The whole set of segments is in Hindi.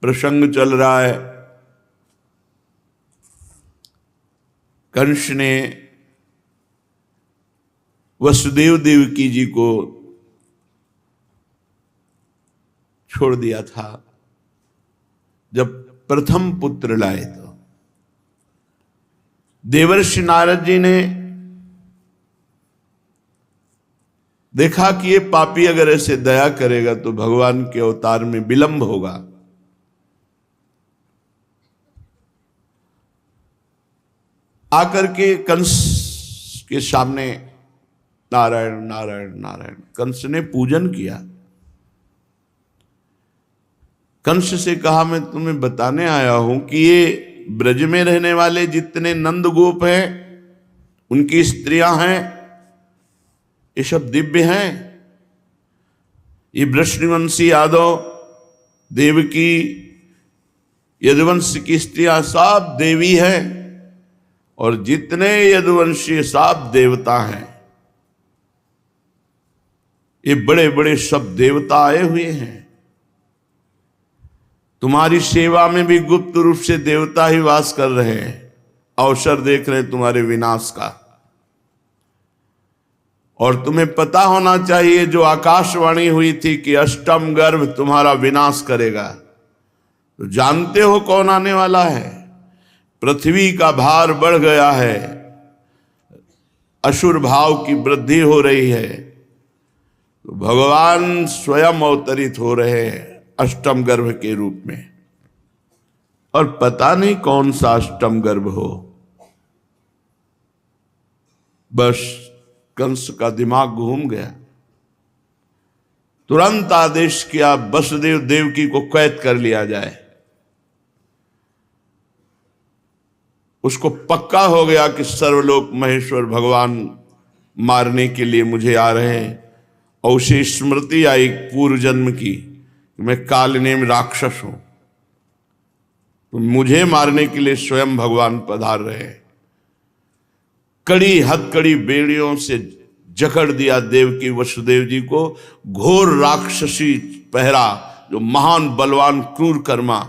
प्रसंग चल रहा है। कंस ने वसुदेव देवकी जी को छोड़ दिया था जब प्रथम पुत्र लाए। तो देवर्षि नारद जी ने देखा कि ये पापी अगर ऐसे दया करेगा तो भगवान के अवतार में विलंब होगा। आकर के कंस के सामने नारायण नारायण नारायण कंस ने पूजन किया। कंस से कहा, मैं तुम्हें बताने आया हूं कि ये ब्रज में रहने वाले जितने नंद गोप हैं, उनकी स्त्रियां हैं, ये सब दिव्य हैं। ये वृष्णिवंशी यादव, देवकी, यदुवंश की स्त्रियां सब देवी हैं और जितने यदुवंशी सब देवता हैं। ये बड़े बड़े सब देवता आए हुए हैं। तुम्हारी सेवा में भी गुप्त रूप से देवता ही वास कर रहे हैं, अवसर देख रहे हैं तुम्हारे विनाश का। और तुम्हें पता होना चाहिए जो आकाशवाणी हुई थी कि अष्टम गर्भ तुम्हारा विनाश करेगा, तो जानते हो कौन आने वाला है। पृथ्वी का भार बढ़ गया है, असुर भाव की वृद्धि हो रही है, तो भगवान स्वयं अवतरित हो रहे हैं अष्टम गर्भ के रूप में। और पता नहीं कौन सा अष्टम गर्भ हो। बस कंस का दिमाग घूम गया। तुरंत आदेश किया वसुदेव देवकी को कैद कर लिया जाए। उसको पक्का हो गया कि सर्वलोक महेश्वर भगवान मारने के लिए मुझे आ रहे हैं। और उसे स्मृति आई पूर्व जन्म की, मैं कालनेम राक्षस हूं, तो मुझे मारने के लिए स्वयं भगवान पधार रहे हैं। कड़ी हथकड़ी बेड़ियों से जकड़ दिया देवकी वसुदेव जी को। घोर राक्षसी पहरा, जो महान बलवान क्रूर कर्मा,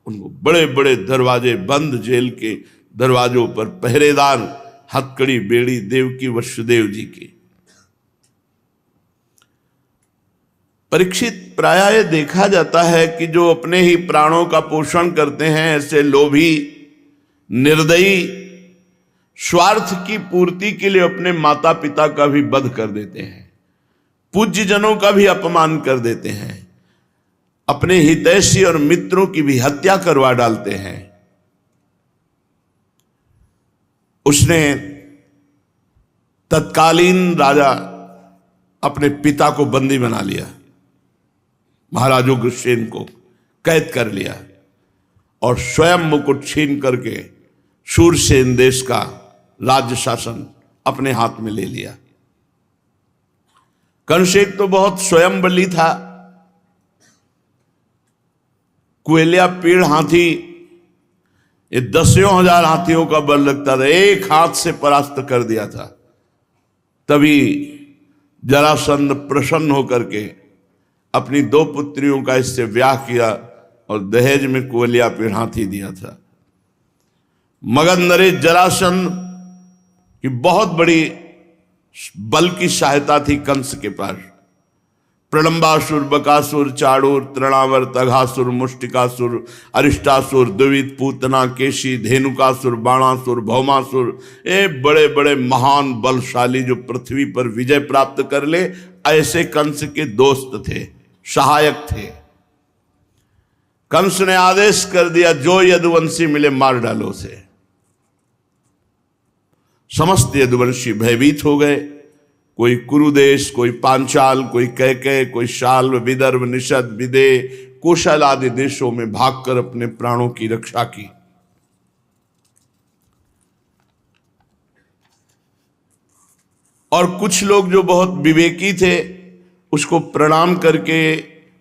उनको बड़े बड़े दरवाजे बंद जेल के दरवाजों पर पहरेदार हथकड़ी बेड़ी देवकी वसुदेव जी की। परीक्षित, प्रायः देखा जाता है कि जो अपने ही प्राणों का पोषण करते हैं, ऐसे लोभी निर्दयी स्वार्थ की पूर्ति के लिए अपने माता पिता का भी वध कर देते हैं, पूज्य जनों का भी अपमान कर देते हैं, अपने हितैषी और मित्रों की भी हत्या करवा डालते हैं। उसने तत्कालीन राजा अपने पिता को बंदी बना लिया, महाराज उग्रसेन को कैद कर लिया और स्वयं मुकुट छीन करके शूरसेन देश का राज्य शासन अपने हाथ में ले लिया। कंस एक तो बहुत स्वयं बली था। कुएलिया पेड़ हाथी, ये 10,000 हाथियों का बल लगता था, एक हाथ से परास्त कर दिया था। तभी जरासंध प्रसन्न होकर के अपनी 2 पुत्रियों का इससे ब्याह किया और दहेज में कुएलिया पेड़ हाथी दिया था। मगध नरेश जरासंध की बहुत बड़ी बल की सहायता थी कंस के पास। प्रलंबासुर, बकासुर, चाणूर, तृणावर, तघासुर, मुष्टिकासुर, अरिष्टासुर, द्विविद, पूतना, केशी, धेनुकासुर, बाणासुर, भौमासुर, ये बड़े बड़े महान बलशाली जो पृथ्वी पर विजय प्राप्त कर ले, ऐसे कंस के दोस्त थे, सहायक थे। कंस ने आदेश कर दिया जो यदुवंशी मिले मार डालो उसे। समस्त यदुवंशी भयभीत हो गए। कोई कुरुदेश, कोई पांचाल, कोई कैकेय, कोई शाल्व, विदर्भ, निषद, विदेह, कौशल आदि देशों में भागकर अपने प्राणों की रक्षा की। और कुछ लोग जो बहुत विवेकी थे, उसको प्रणाम करके,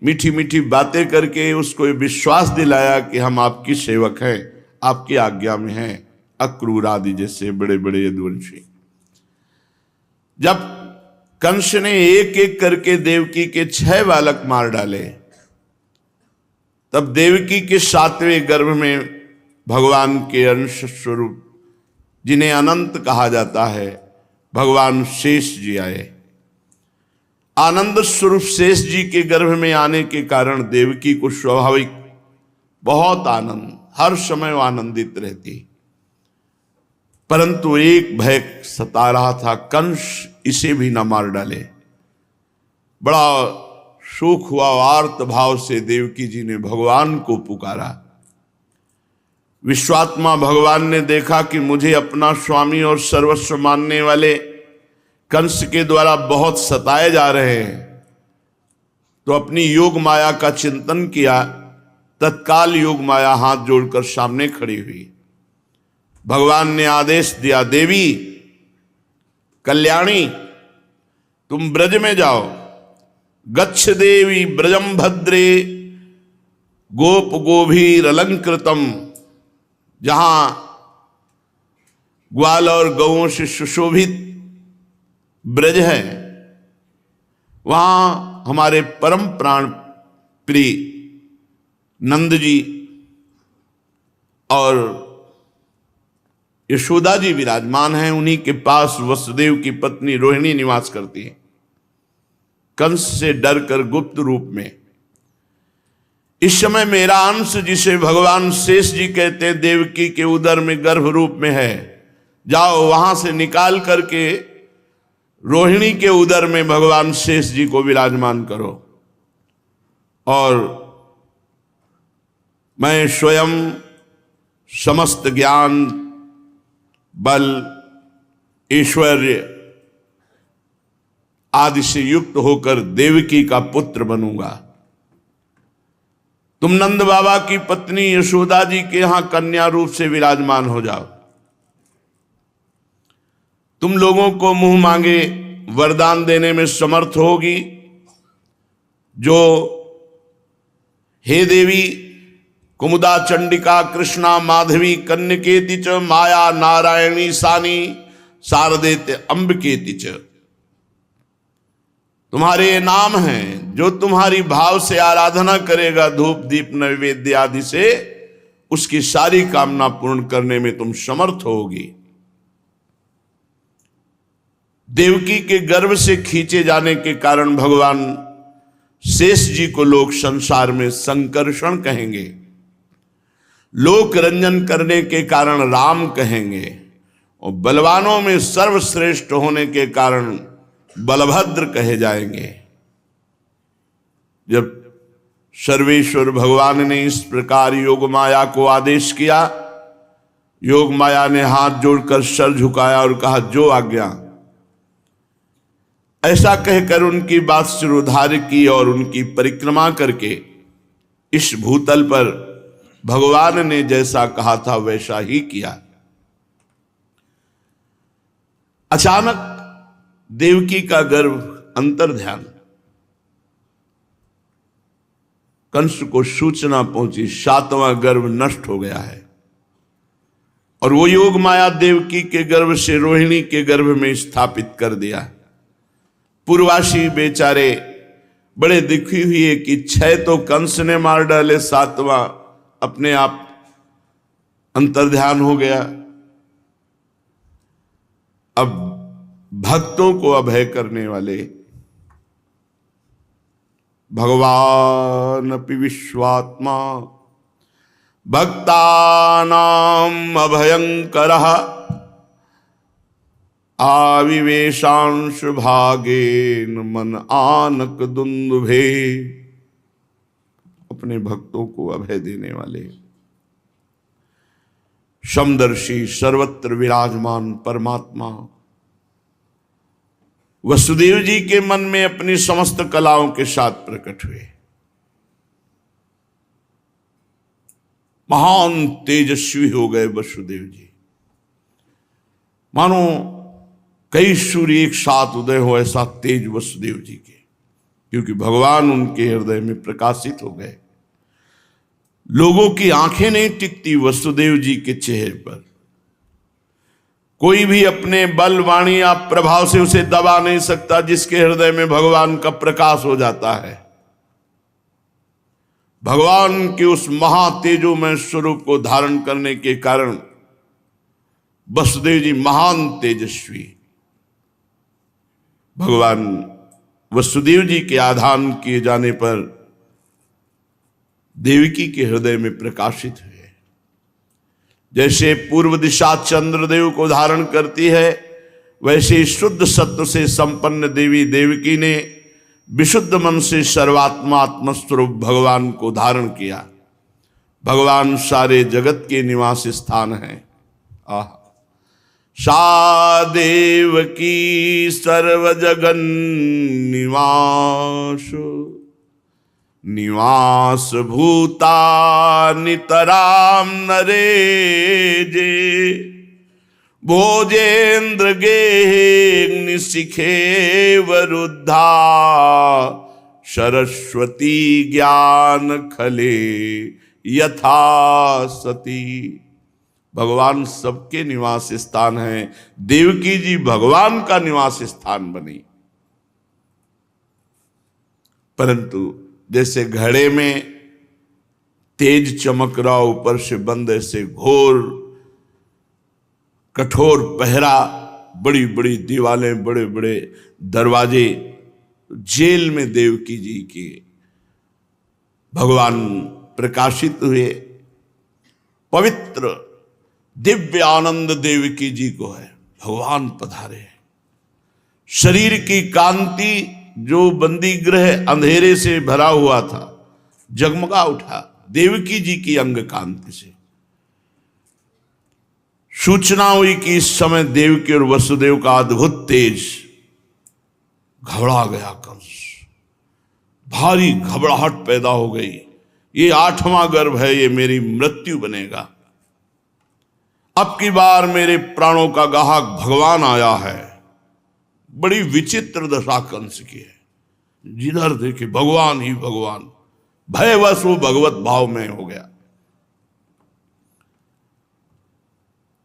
मीठी मीठी बातें करके उसको विश्वास दिलाया कि हम आपकी सेवक हैं, आपकी आज्ञा में हैं। अक्रूर आदि जैसे बड़े बड़े यदुवंशी। जब कंस ने एक एक करके देवकी के 6 बालक मार डाले, तब देवकी के 7वें गर्भ में भगवान के अंश स्वरूप, जिन्हें अनंत कहा जाता है, भगवान शेष जी आए। आनंद स्वरूप शेष जी के गर्भ में आने के कारण देवकी को स्वाभाविक बहुत आनंद, हर समय वो आनंदित रहती। परंतु एक भय सता रहा था, कंस इसे भी न मार डाले। बड़ा शोक हुआ, आर्त भाव से देवकी जी ने भगवान को पुकारा। विश्वात्मा भगवान ने देखा कि मुझे अपना स्वामी और सर्वस्व मानने वाले कंस के द्वारा बहुत सताए जा रहे हैं, तो अपनी योग माया का चिंतन किया। तत्काल योग माया हाथ जोड़कर सामने खड़ी हुई। भगवान ने आदेश दिया, देवी कल्याणी, तुम ब्रज में जाओ। गच्छ देवी ब्रजम भद्रे गोप गोभीर अलंकृतम, जहां ग्वाल और गौओं से सुशोभित ब्रज है, वहां हमारे परम प्राण प्रिय नंद जी और यशोदा जी विराजमान हैं। उन्हीं के पास वसुदेव की पत्नी रोहिणी निवास करती है। कंस से डरकर गुप्त रूप में, इस समय मेरा अंश, जिसे भगवान शेष जी कहते हैं, देवकी के उदर में गर्भ रूप में है। जाओ वहां से निकाल करके रोहिणी के उदर में भगवान शेष जी को विराजमान करो, और मैं स्वयं समस्त ज्ञान, बल, ऐश्वर्य आदि से युक्त होकर देवकी का पुत्र बनूंगा। तुम नंद बाबा की पत्नी यशोदा जी के यहां कन्या रूप से विराजमान हो जाओ। तुम लोगों को मुंह मांगे वरदान देने में समर्थ होगी, जो हे देवी कुमुदा चंडिका कृष्णा माधवी कन्यकेति च माया नारायणी सानी शारदेत अम्बिकेति च। तुम्हारे नाम हैं, जो तुम्हारी भाव से आराधना करेगा धूप दीप नैवेद्य आदि से, उसकी सारी कामना पूर्ण करने में तुम समर्थ होगी। देवकी के गर्भ से खींचे जाने के कारण भगवान शेष जी को लोग संसार में संकर्षण कहेंगे, लोक रंजन करने के कारण राम कहेंगे, और बलवानों में सर्वश्रेष्ठ होने के कारण बलभद्र कहे जाएंगे। जब सर्वेश्वर भगवान ने इस प्रकार योग माया को आदेश किया, योग माया ने हाथ जोड़कर सर झुकाया और कहा, जो आज्ञा। ऐसा कहकर उनकी बात सिरोधार्य की और उनकी परिक्रमा करके इस भूतल पर भगवान ने जैसा कहा था वैसा ही किया। अचानक देवकी का गर्भ अंतर ध्यान, कंस को सूचना पहुंची 7वां गर्भ नष्ट हो गया है, और वो योग माया देवकी के गर्भ से रोहिणी के गर्भ में स्थापित कर दिया। पूर्वासी बेचारे बड़े दुखी हुए कि 6 तो कंस ने मार डाले, 7वां अपने आप अंतर्ध्यान हो गया। अब भक्तों को अभय करने वाले भगवान अपि विश्वात्मा भक्तानाम अभयंकरः आविवेशांश भागेन मन आनक दुंदुभे। अपने भक्तों को अभय देने वाले समदर्शी सर्वत्र विराजमान परमात्मा वसुदेव जी के मन में अपनी समस्त कलाओं के साथ प्रकट हुए। महान तेजस्वी हो गए वसुदेव जी, मानो कई सूर्य एक साथ उदय हो, ऐसा तेज वसुदेव जी के, क्योंकि भगवान उनके हृदय में प्रकाशित हो गए। लोगों की आंखें नहीं टिकती वसुदेव जी के चेहरे पर। कोई भी अपने बल वाणी या प्रभाव से उसे दबा नहीं सकता, जिसके हृदय में भगवान का प्रकाश हो जाता है। भगवान के उस महातेजोमय स्वरूप को धारण करने के कारण वसुदेव जी महान तेजस्वी, भगवान वसुदेव जी के आधान किए जाने पर देवकी के हृदय में प्रकाशित हुए। जैसे पूर्व दिशा चंद्रदेव को धारण करती है, वैसे शुद्ध सत्व से संपन्न देवी देवकी ने विशुद्ध मन से सर्वात्मा आत्मस्वरूप भगवान को धारण किया। भगवान सारे जगत के निवास स्थान है। आह, सा देवकी सर्व जगन निवास, निवास भूता नितराम नरे जे, भोजेन्द्र गे शिखे वरुद्धा, सरस्वती ज्ञान खले यथा सती। भगवान सबके निवास स्थान है। देवकी जी भगवान का निवास स्थान बनी। परंतु जैसे घड़े में तेज चमक रहा, ऊपर से बंद, ऐसे घोर कठोर पहरा, बड़ी बड़ी दीवारें, बड़े बड़े दरवाजे, जेल में देवकी जी के भगवान प्रकाशित हुए। पवित्र दिव्य आनंद देवकी जी को है, भगवान पधारे। शरीर की कांति जो बंदी गृह अंधेरे से भरा हुआ था, जगमगा उठा देवकी जी की अंग कांति से। सूचना हुई कि इस समय देवकी और वसुदेव का अद्भुत तेज। घबरा गया कंस, भारी घबराहट पैदा हो गई। ये 8वां गर्भ है, ये मेरी मृत्यु बनेगा। अब की बार मेरे प्राणों का गाहक भगवान आया है। बड़ी विचित्र दशा कंस की है। जिधर देखे भगवान ही भगवान, भयवश वो भगवत भाव में हो गया।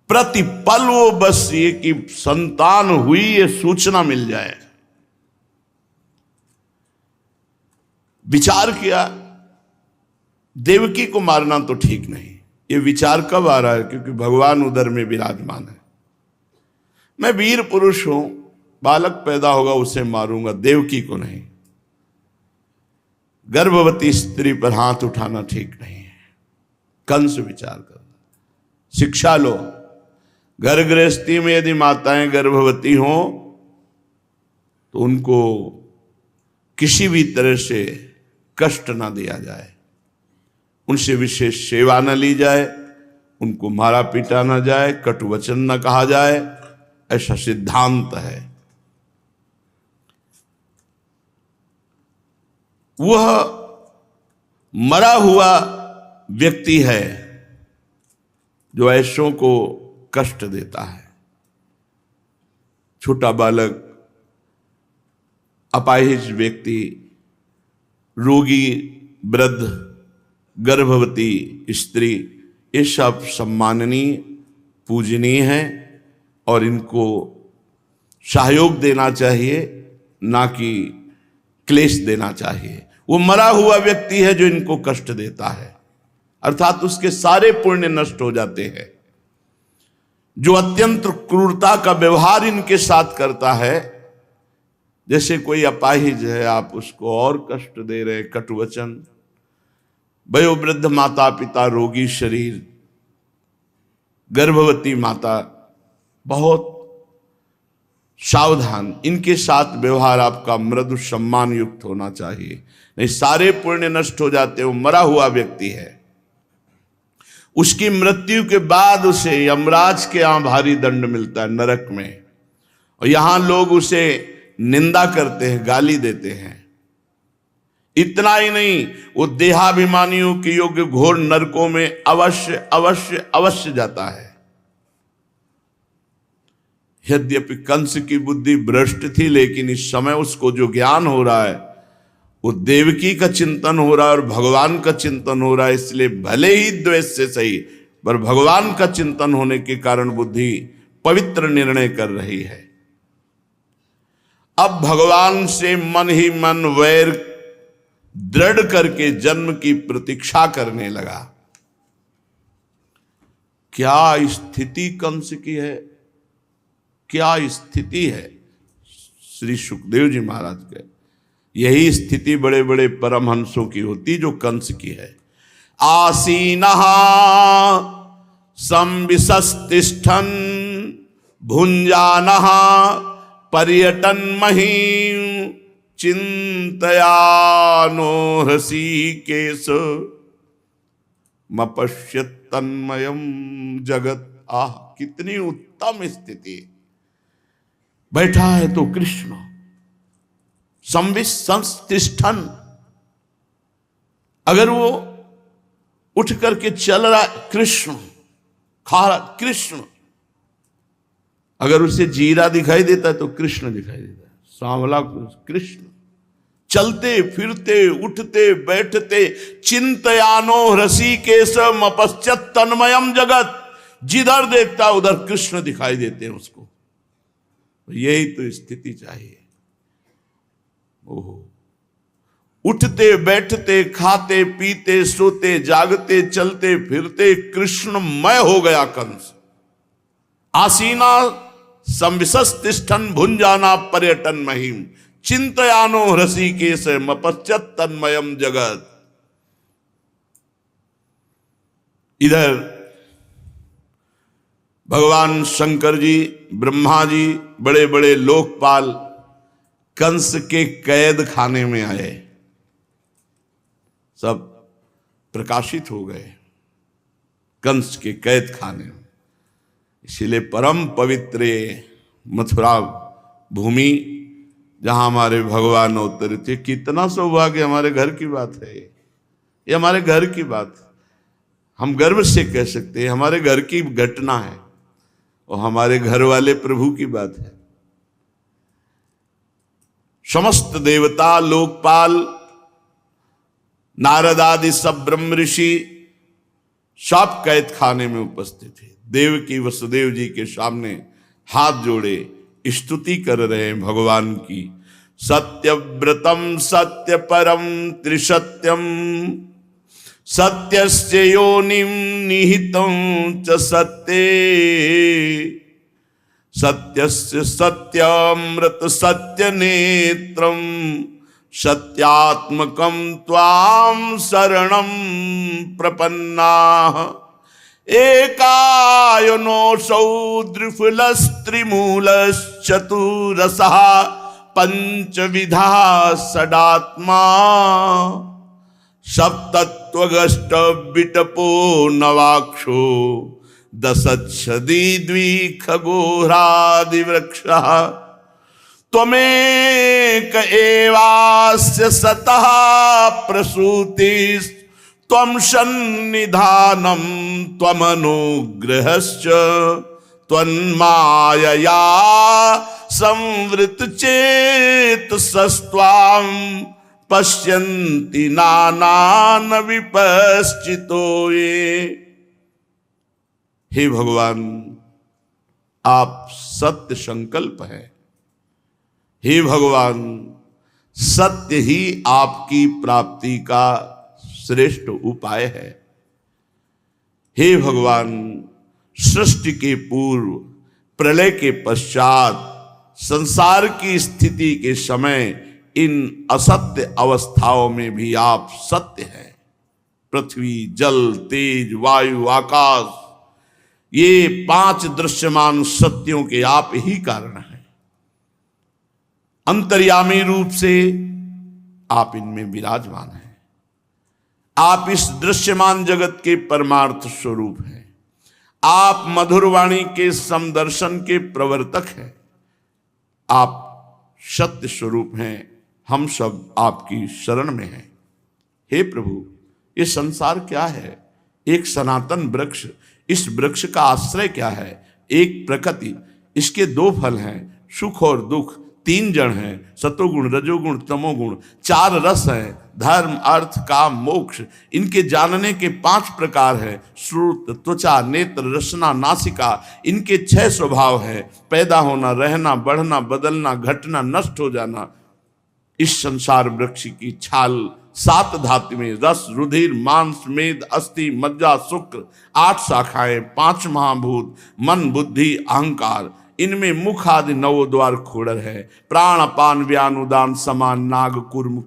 प्रतिपल वो बस ये कि संतान हुई ये सूचना मिल जाए। विचार किया देवकी को मारना तो ठीक नहीं। ये विचार कब आ रहा है? क्योंकि भगवान उदर में विराजमान है। मैं वीर पुरुष हूं, बालक पैदा होगा उसे मारूंगा, देवकी को नहीं। गर्भवती स्त्री पर हाथ उठाना ठीक नहीं है। कंस विचार कर, शिक्षा लो। घर गृहस्थी में यदि माताएं गर्भवती हों तो उनको किसी भी तरह से कष्ट ना दिया जाए, उनसे विशेष सेवा न ली जाए, उनको मारा पीटा न जाए, कटु वचन न कहा जाए, ऐसा सिद्धांत है। वह मरा हुआ व्यक्ति है जो ऐसों को कष्ट देता है। छोटा बालक, अपाहिज व्यक्ति, रोगी, वृद्ध, गर्भवती स्त्री, ये सब सम्माननीय, पूजनीय है और इनको सहयोग देना चाहिए, ना कि क्लेश देना चाहिए। वो मरा हुआ व्यक्ति है जो इनको कष्ट देता है, अर्थात उसके सारे पुण्य नष्ट हो जाते हैं। जो अत्यंत क्रूरता का व्यवहार इनके साथ करता है, जैसे कोई अपाहिज है, आप उसको और कष्ट दे रहे, कटुवचन, वयोवृद्ध माता पिता, रोगी शरीर, गर्भवती माता, बहुत सावधान, इनके साथ व्यवहार आपका मृदु सम्मान युक्त होना चाहिए, नहीं सारे पुण्य नष्ट हो जाते। वो मरा हुआ व्यक्ति है, उसकी मृत्यु के बाद उसे यमराज के यहां भारी दंड मिलता है नरक में, और यहां लोग उसे निंदा करते हैं, गाली देते हैं। इतना ही नहीं, वो देहाभिमानियों के योग्य घोर नरकों में अवश्य अवश्य अवश्य जाता है। यद्यपि कंस की बुद्धि भ्रष्ट थी, लेकिन इस समय उसको जो ज्ञान हो रहा है वो देवकी का चिंतन हो रहा है और भगवान का चिंतन हो रहा है, इसलिए भले ही द्वेष से सही, पर भगवान का चिंतन होने के कारण बुद्धि पवित्र निर्णय कर रही है। अब भगवान से मन ही मन वैर दृढ़ करके जन्म की प्रतीक्षा करने लगा। क्या स्थिति कंस की है, क्या स्थिति है श्री सुखदेव जी महाराज के। यही स्थिति बड़े बड़े परमहंसों की होती जो कंस की है। आसीनः संविशस्तिष्ठन् भुञ्जानः पर्यटन महीं चिंतयानो हृषीकेश मपश्यत् तन्मयम् जगत। आह, कितनी उत्तम स्थिति। बैठा है तो कृष्ण, संविशस्तिष्ठन्, अगर वो उठ करके चल रहा है कृष्ण, खा रहा कृष्ण, अगर उसे जीरा दिखाई देता है तो कृष्ण दिखाई देता है, सांवला कृष्ण। चलते फिरते उठते बैठते चिंतयानो हृषीकेशम अपश्यत् तन्मयम् जगत, जिधर देखता उधर कृष्ण दिखाई देते हैं उसको। यही तो स्थिति चाहिए। ओहो, उठते बैठते खाते पीते सोते जागते चलते फिरते कृष्णमय हो गया कंस। आसीना संविशस्तिष्ठन् भुञ्जाना पर्यटन महीम चिंतयानो हृषीकेश मपश्यत् तन्मयम् जगत। इधर भगवान शंकर जी, ब्रह्मा जी, बड़े बड़े लोकपाल कंस के कैद खाने में आए, सब प्रकाशित हो गए कंस के कैद खाने में। इसीलिए परम पवित्र मथुरा भूमि जहां हमारे भगवान अवतरित थे, कितना सौभाग्य। हमारे घर की बात है ये हमारे घर की बात, हम गर्व से कह सकते हैं हमारे घर की घटना है और हमारे घर वाले प्रभु की बात है। समस्त देवता लोकपाल नारद आदि सब ब्रह्म ऋषि सब कैद खाने में उपस्थित थे। देवकी वसुदेव जी के सामने हाथ जोड़े स्तुति कर रहे हैं भगवान की। सत्यव्रतम सत्य परम त्रिसत्यम सत्यस्य योनिम निहितं च सत्ये सत्यस्य सत्यामृत सत्य नेत्रम सत्यात्मकं त्वां शरणं प्रपन्नाः। एकायनोऽसौ द्विफलस्त्रिमूलश्चतुरसः पंचविधा षडात्मा सप्तत्वगष्टविटपो नवाक्षो दशच्छदी द्विखगोरादिवृक्षः त्वमेक एवास्य सतः प्रसूतिस्त्वं सन्निधानं त्वमनुग्रहश्च त्वन्मायया संवृतचेतसस्त्वां पश्यन्ति नानान विपश्चितो ये। हे भगवान, आप सत्य संकल्प है। हे भगवान, सत्य ही आपकी प्राप्ति का श्रेष्ठ उपाय है। हे भगवान, सृष्टि के पूर्व प्रलय के पश्चात संसार की स्थिति के समय इन असत्य अवस्थाओं में भी आप सत्य हैं। पृथ्वी, जल, तेज, वायु, आकाश, ये पांच दृश्यमान सत्यों के आप ही कारण हैं। अंतर्यामी रूप से आप इनमें विराजमान हैं। आप इस दृश्यमान जगत के परमार्थ स्वरूप हैं। आप मधुरवाणी के समदर्शन के प्रवर्तक हैं। आप सत्य स्वरूप हैं। हम सब आपकी शरण में हैं। हे प्रभु, ये संसार क्या है? एक सनातन वृक्ष। इस वृक्ष का आश्रय क्या है? एक प्रकृति। इसके दो फल हैं, सुख और दुख। तीन जड़ हैं, सतोगुण, रजोगुण, तमोगुण। चार रस हैं, धर्म, अर्थ, काम, मोक्ष। इनके जानने के 5 प्रकार हैं, श्रुत, त्वचा, नेत्र, रसना, नासिका। इनके 6 स्वभाव हैं, पैदा होना, रहना, बढ़ना, बदलना, घटना, नष्ट हो जाना। इस संसार वृक्ष की छाल 7 धातु में, रस, रुधिर, मांस, मेद, अस्थि, मज्जा, शुक्र, 8 शाखाएं, 5 महाभूत, मन, बुद्धि, अहंकार, इनमें मुख आदि 9 द्वार खोड़र है। प्राण, अपान, व्यान, उदान, समान, नाग, कूर्म,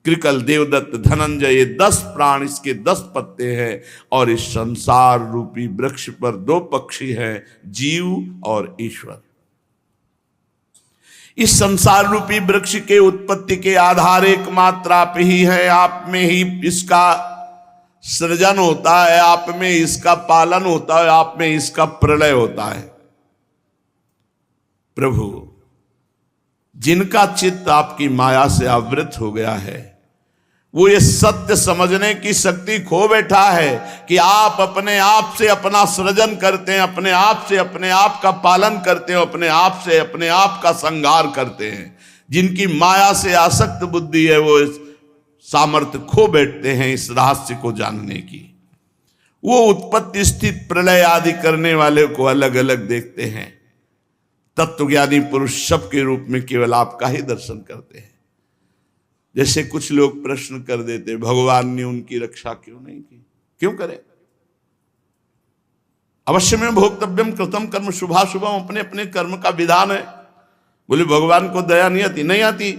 कृकल, देवदत्त, धनंजय, ये 10 प्राण, इसके 10 पत्ते हैं। और इस संसार रूपी वृक्ष पर 2 पक्षी हैं, जीव और ईश्वर। इस संसार रूपी वृक्ष के उत्पत्ति के आधार एकमात्र आप ही है। आप में ही इसका सृजन होता है, आप में इसका पालन होता है, आप में इसका प्रलय होता है। प्रभु, जिनका चित्त आपकी माया से आवृत हो गया है, वो ये सत्य समझने की शक्ति खो बैठा है कि आप अपने आप से अपना सृजन करते हैं, अपने आप से अपने आप का पालन करते हैं, अपने आप से अपने आप का संहार करते हैं। जिनकी माया से आसक्त बुद्धि है, वो इस सामर्थ्य खो बैठते हैं इस रहस्य को जानने की। वो उत्पत्ति, स्थिति, प्रलय आदि करने वाले को अलग अलग देखते हैं। तत्वज्ञानी पुरुष सबके रूप में केवल आपका ही दर्शन करते हैं। जैसे कुछ लोग प्रश्न कर देते, भगवान ने उनकी रक्षा क्यों नहीं की? क्यों करे? अवश्य में भोक्तव्यम कृतम कर्म शुभाशुभम, अपने अपने कर्म का विधान है। बोले भगवान को दया नहीं आती? नहीं आती।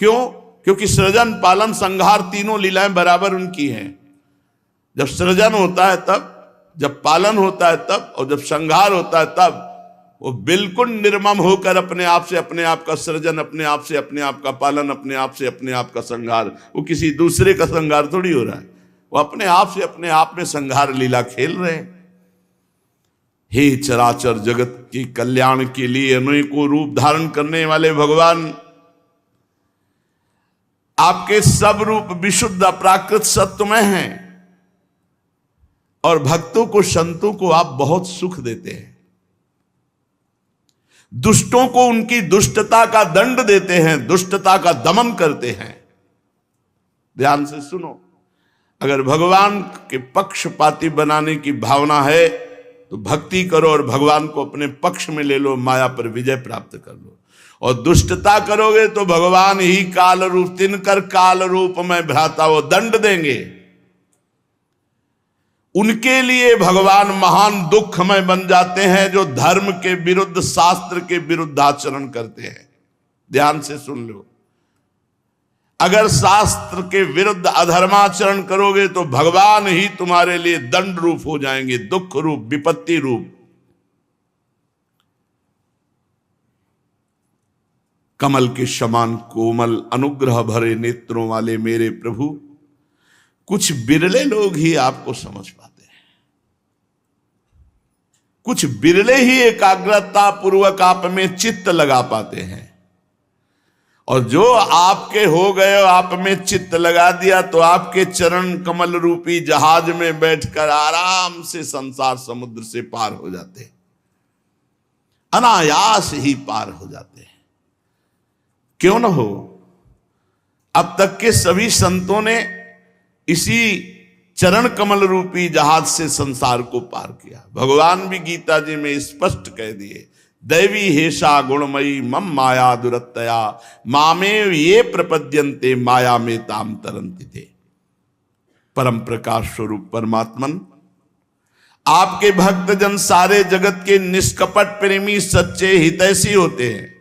क्यों? क्योंकि सृजन, पालन, संहार तीनों लीलाएं बराबर उनकी हैं। जब सृजन होता है तब, जब पालन होता है तब, और जब संहार होता है तब वो बिल्कुल निर्मम होकर अपने आप से अपने आप का सृजन, अपने आप से अपने आप का पालन, अपने आप से अपने आप का संहार। वो किसी दूसरे का संहार थोड़ी हो रहा है, वो अपने आप से अपने आप में संहार लीला खेल रहे हैं। हे चराचर जगत के कल्याण के लिए अनेकों रूप धारण करने वाले भगवान, आपके सब रूप विशुद्ध अपराकृत सत्वमय हैं और भक्तों को, संतों को आप बहुत सुख देते हैं। दुष्टों को उनकी दुष्टता का दंड देते हैं, दुष्टता का दमन करते हैं। ध्यान से सुनो, अगर भगवान के पक्षपाती बनाने की भावना है तो भक्ति करो और भगवान को अपने पक्ष में ले लो, माया पर विजय प्राप्त कर लो। और दुष्टता करोगे तो भगवान ही काल रूप, तिनकर काल रूप में भ्राता वो दंड देंगे। उनके लिए भगवान महान दुखमय बन जाते हैं जो धर्म के विरुद्ध, शास्त्र के विरुद्ध आचरण करते हैं। ध्यान से सुन लो, अगर शास्त्र के विरुद्ध अधर्माचरण करोगे तो भगवान ही तुम्हारे लिए दंड रूप हो जाएंगे, दुख रूप, विपत्ति रूप। कमल के समान कोमल अनुग्रह भरे नेत्रों वाले मेरे प्रभु, कुछ बिरले लोग ही आपको समझ पाते हैं, कुछ बिरले ही एकाग्रता पूर्वक आप में चित्त लगा पाते हैं। और जो आपके हो गए, आप में चित्त लगा दिया तो आपके चरण कमल रूपी जहाज में बैठकर आराम से संसार समुद्र से पार हो जाते हैं, अनायास ही पार हो जाते हैं। क्यों न हो, अब तक के सभी संतों ने इसी चरण कमल रूपी जहाज से संसार को पार किया। भगवान भी गीता जी में स्पष्ट कह दिए, दैवी हेषा गुणमयी मम माया दुरत्तया मामेव ये प्रपद्यन्ते माया में ताम तरन्ति थे। परम प्रकाश स्वरूप परमात्मन, आपके भक्त जन सारे जगत के निष्कपट प्रेमी, सच्चे हितैषी होते हैं।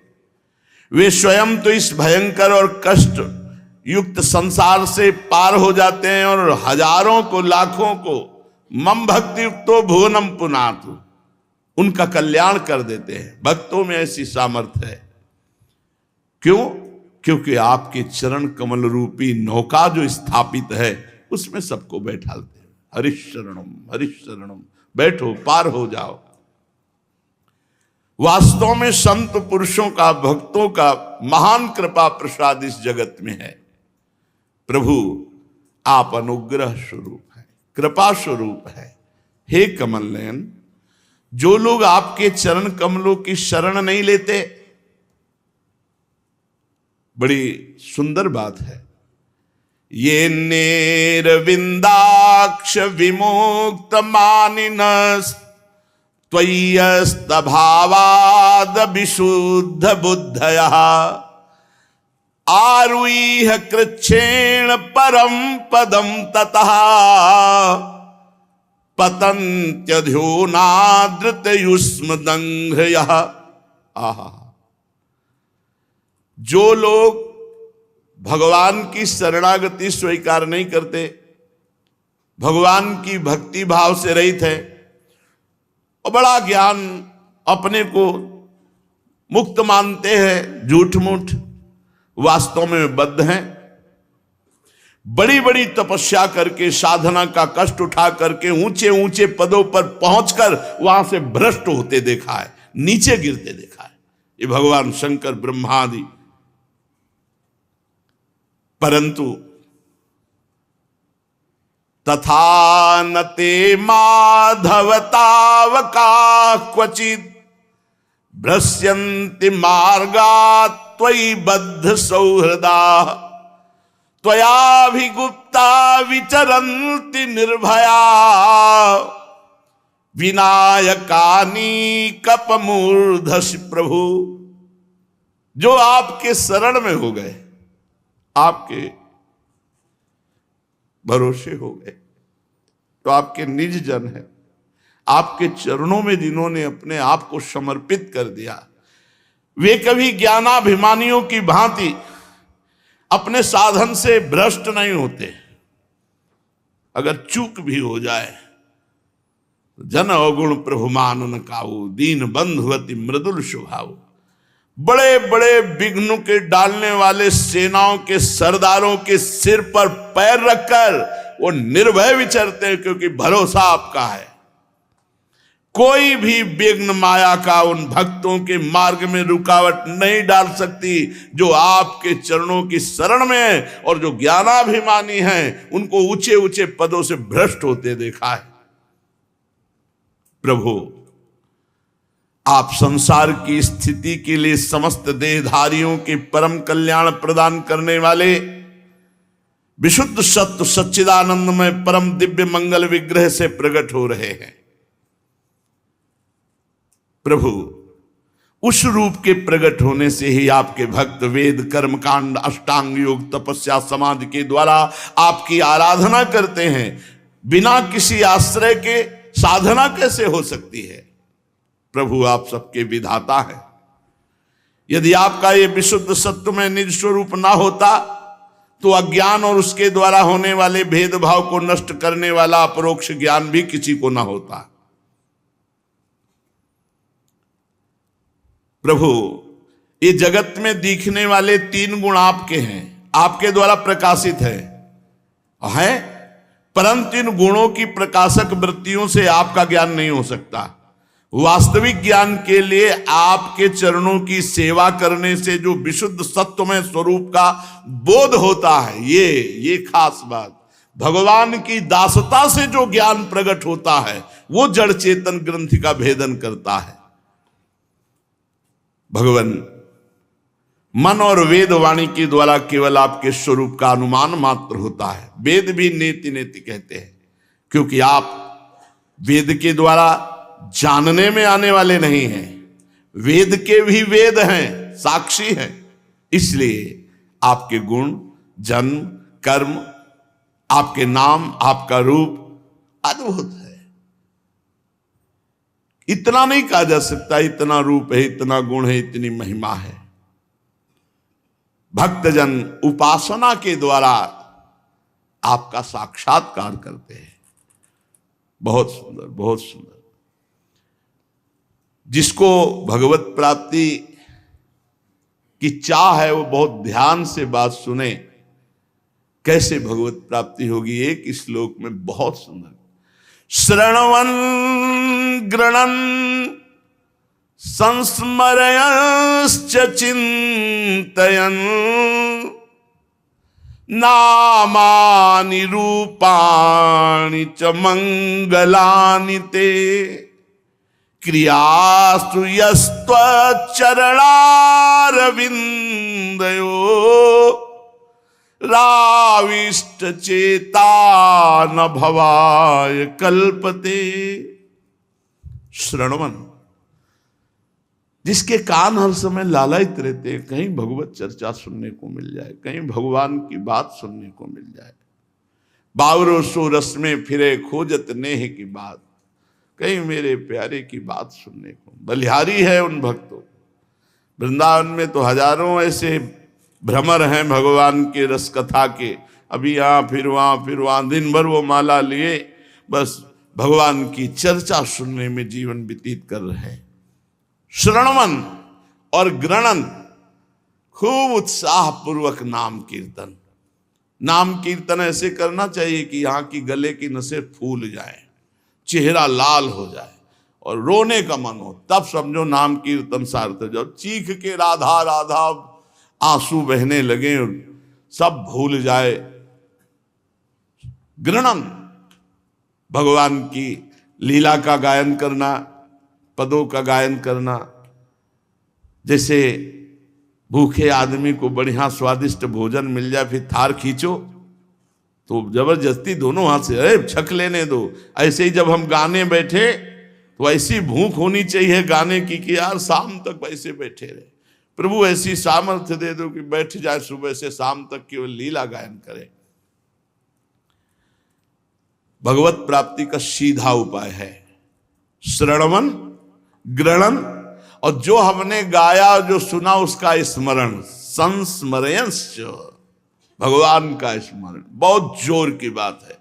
वे स्वयं तो इस भयंकर और कष्ट युक्त संसार से पार हो जाते हैं और हजारों को, लाखों को मम भक्ति युक्तो भुवनम पुनातु, उनका कल्याण कर देते हैं। भक्तों में ऐसी सामर्थ्य है। क्यों? क्योंकि आपके चरण कमल रूपी नौका जो स्थापित है उसमें सबको बैठालते हैं। हरिशरणम हरिशरणम, बैठो, पार हो जाओ। वास्तव में संत पुरुषों का, भक्तों का महान कृपा प्रसाद इस जगत में है। प्रभु, आप अनुग्रह स्वरूप है, कृपा स्वरूप है। हे कमल नयन, जो लोग आपके चरण कमलों की शरण नहीं लेते, बड़ी सुंदर बात है, ये नेरविंदाक्ष विमुक्त मानिनस त्वय्यस्तभावाद विशुद्ध बुद्धया आरुईह कृच्छेण परम पदम ततः पतन्त्यध्योनादृतयुष्म दंघ्रयः। आहा, जो लोग भगवान की शरणागति स्वीकार नहीं करते, भगवान की भक्ति भाव से रहित है और बड़ा ज्ञान अपने को मुक्त मानते हैं, झूठ मूठ, वास्तव में बद्ध हैं। बड़ी बड़ी तपस्या करके, साधना का कष्ट उठा करके ऊंचे ऊंचे पदों पर पहुंचकर वहां से भ्रष्ट होते देखा है, नीचे गिरते देखा है ये भगवान शंकर ब्रह्मादि। परंतु तथा न ते माधवतावका क्वचित भ्रस्यन्ति मार्गात् त्वयि बद्ध सौहृदा त्वयाभिगुप्ता विचरन्ति निर्भया विनायकानि कपमूर्धसि प्रभु। जो आपके शरण में हो गए, आपके भरोसे हो गए, तो आपके निज जन है, आपके चरणों में जिन्होंने अपने आप को समर्पित कर दिया, वे कभी ज्ञानाभिमानियों की भांति अपने साधन से भ्रष्ट नहीं होते। अगर चूक भी हो जाए, जन अवगुण प्रभु मानन काऊ, दीन बंधुवती मृदुल स्वभाव। बड़े बड़े विघ्न के डालने वाले सेनाओं के सरदारों के सिर पर पैर रखकर वो निर्भय विचरते हैं, क्योंकि भरोसा आपका है। कोई भी विघ्न माया का उन भक्तों के मार्ग में रुकावट नहीं डाल सकती जो आपके चरणों की शरण में है। और जो ज्ञानाभिमानी हैं उनको ऊंचे ऊंचे पदों से भ्रष्ट होते देखा है। प्रभु, आप संसार की स्थिति के लिए समस्त देहधारियों के परम कल्याण प्रदान करने वाले विशुद्ध सत्य सच्चिदानंद में परम दिव्य मंगल विग्रह से प्रकट हो रहे हैं। प्रभु, उस रूप के प्रकट होने से ही आपके भक्त वेद, कर्मकांड, अष्टांग योग, तपस्या, समाधि के द्वारा आपकी आराधना करते हैं। बिना किसी आश्रय के साधना कैसे हो सकती है? प्रभु, आप सबके विधाता हैं। यदि आपका ये विशुद्ध सत्य में निज स्वरूप ना होता तो अज्ञान और उसके द्वारा होने वाले भेदभाव को नष्ट करने वाला अपरोक्ष ज्ञान भी किसी को ना होता। प्रभु, ये जगत में दिखने वाले तीन गुण आपके हैं, आपके द्वारा प्रकाशित है, परंतु इन गुणों की प्रकाशक वृत्तियों से आपका ज्ञान नहीं हो सकता। वास्तविक ज्ञान के लिए आपके चरणों की सेवा करने से जो विशुद्ध सत्वमय स्वरूप का बोध होता है, ये खास बात। भगवान की दासता से जो ज्ञान प्रकट होता है वो जड़ चेतन ग्रंथि का भेदन करता है। भगवान मन और वेद वाणी के द्वारा केवल आपके स्वरूप का अनुमान मात्र होता है। वेद भी नेति नेति कहते हैं, क्योंकि आप वेद के द्वारा जानने में आने वाले नहीं हैं, वेद के भी वेद हैं, साक्षी हैं। इसलिए आपके गुण, जन्म, कर्म, आपके नाम, आपका रूप अद्भुत है। इतना नहीं कहा जा सकता, इतना रूप है, इतना गुण है, इतनी महिमा है। भक्तजन उपासना के द्वारा आपका साक्षात्कार करते हैं। बहुत सुंदर, बहुत सुंदर। जिसको भगवत प्राप्ति की चाह है वो बहुत ध्यान से बात सुने, कैसे भगवत प्राप्ति होगी। एक श्लोक में बहुत सुंदर, श्रवण गृणन संस्मरयश्च चिन्तयन् नामानि रूपाणि च मंगलानि ते क्रियास्तु यस्त्वच्चरणारविन्दयो राविष्ट चेता न भवाय कल्पते। श्रवण, जिसके कान हर समय लालायित रहते हैं, कहीं भगवत चर्चा सुनने को मिल जाए, कहीं भगवान की बात सुनने को मिल जाए। बावरो सो रस में फिरे खोजत नेह की बात, कहीं मेरे प्यारे की बात सुनने को। बलिहारी है उन भक्तों। वृंदावन में तो हजारों ऐसे भ्रमर हैं भगवान के रस कथा के, अभी यहाँ फिर वहां दिन भर वो माला लिए बस भगवान की चर्चा सुनने में जीवन व्यतीत कर रहे हैं। श्रवणमन और ग्रणन, खूब उत्साह पूर्वक नाम कीर्तन। नाम कीर्तन ऐसे करना चाहिए कि यहाँ की गले की नसें फूल जाए, चेहरा लाल हो जाए और रोने का मन हो, तब समझो नाम कीर्तन सार्थक। जब चीख के राधा राधा आंसू बहने लगे, सब भूल जाए। ग्रणन, भगवान की लीला का गायन करना, पदों का गायन करना। जैसे भूखे आदमी को बढ़िया स्वादिष्ट भोजन मिल जाए, फिर थार खींचो तो जबरदस्ती दोनों हाथ से अरे छक लेने दो। ऐसे ही जब हम गाने बैठे तो ऐसी भूख होनी चाहिए गाने की कि यार शाम तक वैसे बैठे रहे। प्रभु ऐसी सामर्थ्य दे दो कि बैठ जाए सुबह से शाम तक केवल लीला गायन करे। भगवत प्राप्ति का सीधा उपाय है श्रवण, ग्रहण, और जो हमने गाया जो सुना उसका स्मरण, संस्मरणश्च, भगवान का स्मरण। बहुत जोर की बात है।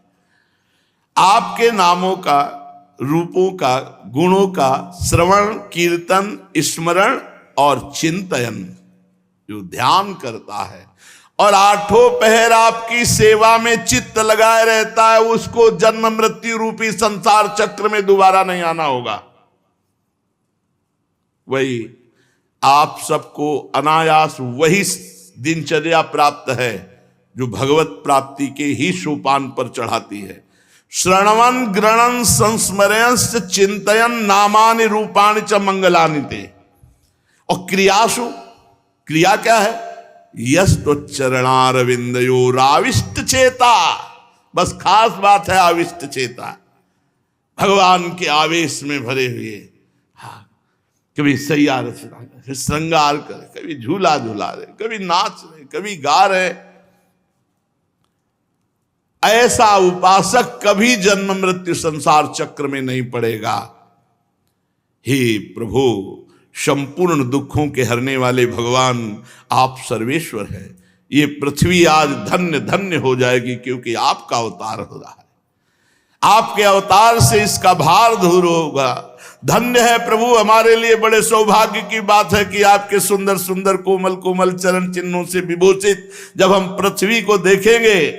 आपके नामों का, रूपों का, गुणों का श्रवण, कीर्तन, स्मरण और चिंतन जो ध्यान करता है और आठों पहर आपकी सेवा में चित्त लगाए रहता है, उसको जन्म मृत्यु रूपी संसार चक्र में दोबारा नहीं आना होगा। वही आप सबको अनायास वही दिनचर्या प्राप्त है जो भगवत प्राप्ति के ही सोपान पर चढ़ाती है। श्रवणं ग्रहणं संस्मरणश्च चिंतयन् नामानि रूपाणि च मंगलानि ते। और क्रियासु, क्रिया क्या है? यस्तोच्चरणारविंदयोराविष्ट चेता। बस खास बात है आविष्ट चेता, भगवान के आवेश में भरे हुए। हाँ, कभी सैया रचना करे, श्रृंगार करे, कभी झूला झूला रहे, कभी नाच रहे, कभी गा रहे। ऐसा उपासक कभी जन्म मृत्यु संसार चक्र में नहीं पड़ेगा। हे प्रभु, संपूर्ण दुखों के हरने वाले भगवान, आप सर्वेश्वर है। ये पृथ्वी आज धन्य धन्य हो जाएगी क्योंकि आपका अवतार हो रहा है। आपके अवतार से इसका भार दूर होगा। धन्य है प्रभु, हमारे लिए बड़े सौभाग्य की बात है कि आपके सुंदर सुंदर कोमल कोमल चरण चिन्हों से विभूषित जब हम पृथ्वी को देखेंगे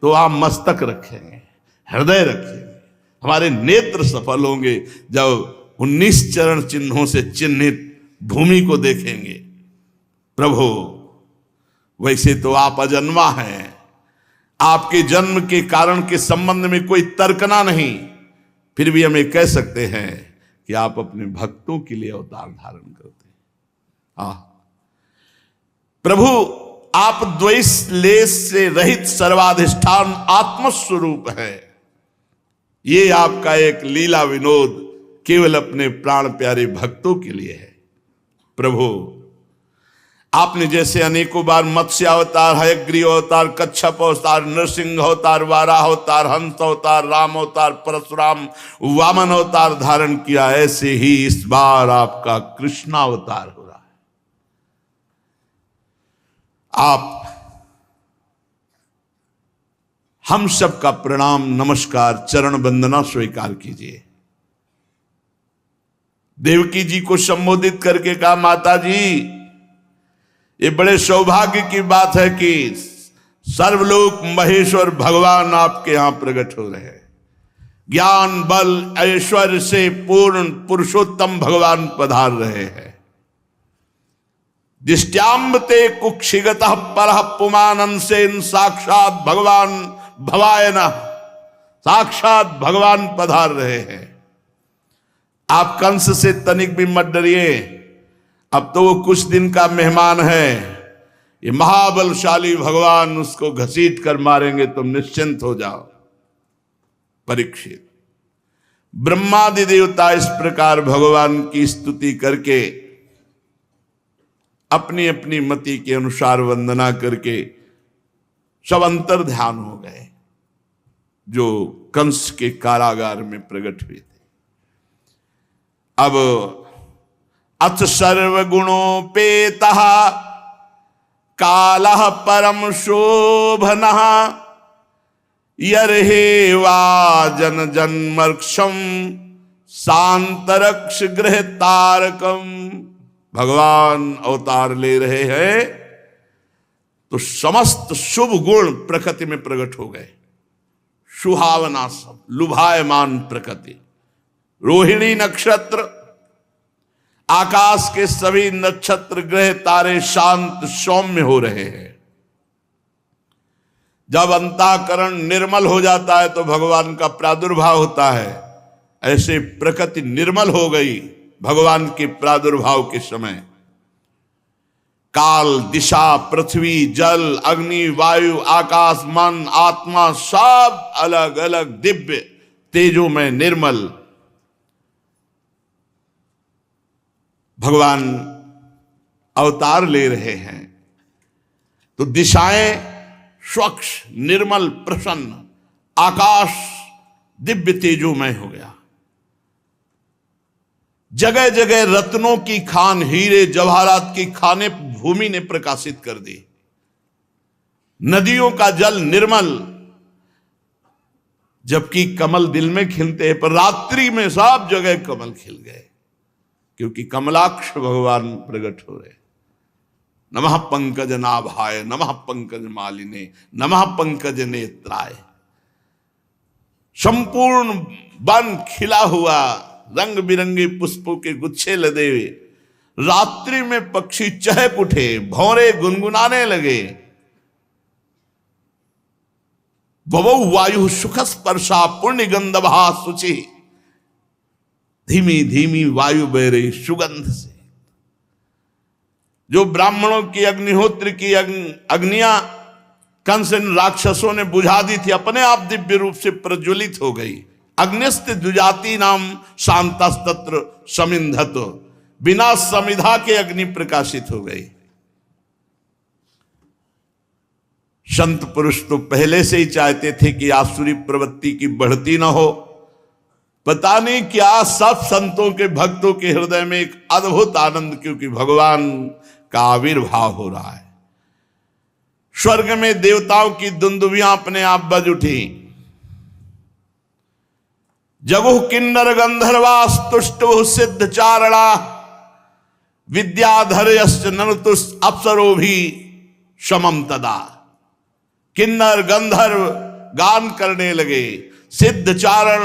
तो आप मस्तक रखेंगे, हृदय रखेंगे, हमारे नेत्र सफल होंगे जब 19 चरण चिन्हों से चिन्हित भूमि को देखेंगे। प्रभु, वैसे तो आप अजन्मा हैं, आपके जन्म के कारण के संबंध में कोई तर्कना नहीं, फिर भी हमें कह सकते हैं कि आप अपने भक्तों के लिए अवतार धारण करते हैं। प्रभु, आप द्वेष लेश से रहित सर्वाधिष्ठान आत्मस्वरूप है। ये आपका एक लीला विनोद केवल अपने प्राण प्यारे भक्तों के लिए है। प्रभु, आपने जैसे अनेकों बार मत्स्य अवतार, हयग्रीव अवतार, कच्छप अवतार, नरसिंह अवतार, वाराह अवतार, हंस अवतार, राम अवतार, परशुराम, वामन अवतार धारण किया, ऐसे ही इस बार आपका कृष्णावतार हो रहा है। आप हम सबका प्रणाम, नमस्कार, चरण वंदना स्वीकार कीजिए। देवकी जी को संबोधित करके कहा, माता जी, ये बड़े सौभाग्य की बात है कि सर्वलोक महेश्वर भगवान आपके यहां प्रकट हो रहे हैं। ज्ञान बल ऐश्वर्य से पूर्ण पुरुषोत्तम भगवान पधार रहे हैं। दिष्ट्यांबते कुक्षिगतः परः पुमानंसेन साक्षात भगवान भवायन, साक्षात भगवान पधार रहे हैं। आप कंस से तनिक भी मत डरिए, अब तो वो कुछ दिन का मेहमान है। ये महाबलशाली भगवान उसको घसीट कर मारेंगे, तुम निश्चिंत हो जाओ। परीक्षित, ब्रह्मादि देवता इस प्रकार भगवान की स्तुति करके अपनी अपनी मति के अनुसार वंदना करके सब अंतर ध्यान हो गए जो कंस के कारागार में प्रकट हुए थे। अब अथ सर्वगुणोपेतः कालः परम शोभनः यर्हेवा जन जन्मर्क्षम शांतरक्ष गृह तारकम। भगवान अवतार ले रहे हैं तो समस्त शुभ गुण प्रकृति में प्रकट हो गए। सुहावना सब लुभायमान प्रकृति, रोहिणी नक्षत्र, आकाश के सभी नक्षत्र ग्रह तारे शांत सौम्य हो रहे हैं। जब अंतःकरण निर्मल हो जाता है तो भगवान का प्रादुर्भाव होता है। ऐसे प्रकृति निर्मल हो गई भगवान के प्रादुर्भाव के समय। काल, दिशा, पृथ्वी, जल, अग्नि, वायु, आकाश, मन, आत्मा सब अलग अलग दिव्य तेजों में निर्मल भगवान अवतार ले रहे हैं। तो दिशाएं स्वच्छ, निर्मल, प्रसन्न, आकाश दिव्य तेजोमय हो गया। जगह जगह रत्नों की खान, हीरे जवाहरात की खाने भूमि ने प्रकाशित कर दी। नदियों का जल निर्मल, जबकि कमल दिल में खिलते हैं पर रात्रि में सब जगह कमल खिल गए, क्योंकि कमलाक्ष भगवान प्रकट हो रहे। नमः पंकज नाभाय, नमः पंकज मालिने, नमः पंकज नेत्राय। संपूर्ण वन खिला हुआ, रंग बिरंगे पुष्पों के गुच्छे लदे हुए। रात्रि में पक्षी चहक उठे, भौरे गुनगुनाने लगे। बवौ वायु सुख स्पर्शा पुण्य गंधभा शुचि। धीमी धीमी वायु बह रही सुगंध से। जो ब्राह्मणों की अग्निहोत्र की अग्नियां कंस राक्षसों ने बुझा दी थी, अपने आप दिव्य रूप से प्रज्वलित हो गई। अग्निस्त द्विजाति नाम शांतस्तत्र समिंधत। बिना समिधा के अग्नि प्रकाशित हो गई। संत पुरुष तो पहले से ही चाहते थे कि आसुरी प्रवृत्ति की बढ़ती ना हो। पता नहीं क्या सब संतों के भक्तों के हृदय में एक अद्भुत आनंद, क्योंकि भगवान का आविर्भाव हो रहा है। स्वर्ग में देवताओं की दुंदुभियां अपने आप बज उठी। जगुः किन्नर गंधर्वास तुष्टुः सिद्ध चारणा विद्याधरयश्च ननुतुस् अप्सरो भी समम तदा। किन्नर गंधर्व गान करने लगे, सिद्ध चारण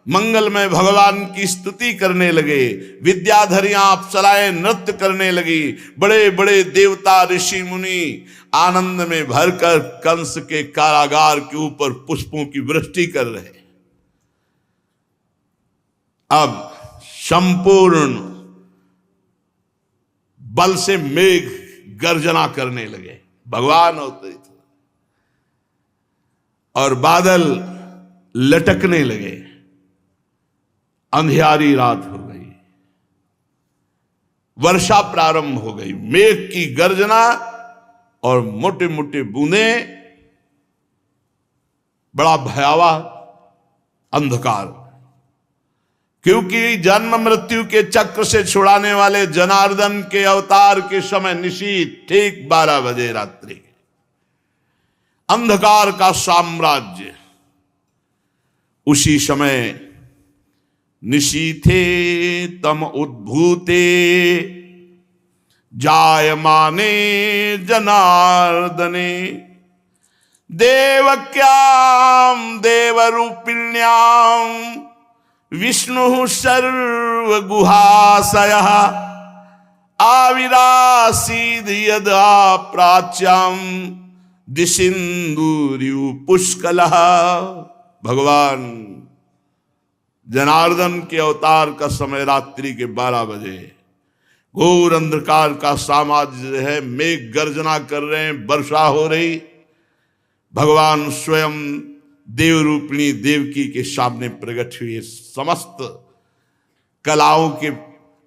मंगलमय भगवान की स्तुति करने लगे, विद्याधरियां अप्सराएं नृत्य करने लगी। बड़े बड़े देवता ऋषि मुनि आनंद में भरकर कंस के कारागार के ऊपर पुष्पों की वृष्टि कर रहे। अब संपूर्ण बल से मेघ गर्जना करने लगे, भगवान अवतरित और बादल लटकने लगे। अंधियारी रात हो गई, वर्षा प्रारंभ हो गई। मेघ की गर्जना और मोटे मोटे बूंदें, बड़ा भयावह अंधकार। क्योंकि जन्म मृत्यु के चक्र से छुड़ाने वाले जनार्दन के अवतार के समय निशीथ ठीक 12 बजे रात्रि, अंधकार का साम्राज्य। उसी समय निशीथे तम उद्भूते जायमाने जनार्दने देवक्याम देवरूपिण्याम विष्णु सर्वगुहाशयः आविरासीद यदा प्राच्याम दिशिंदुर्यु पुष्कलः। भगवान जनार्दन के अवतार का समय रात्रि के 12 बजे। घोर अंधकार का साम्राज्य है, मेघ गर्जना कर रहे हैं, वर्षा हो रही। भगवान स्वयं देवरूपिणी देवकी के सामने प्रकट हुए। समस्त कलाओं के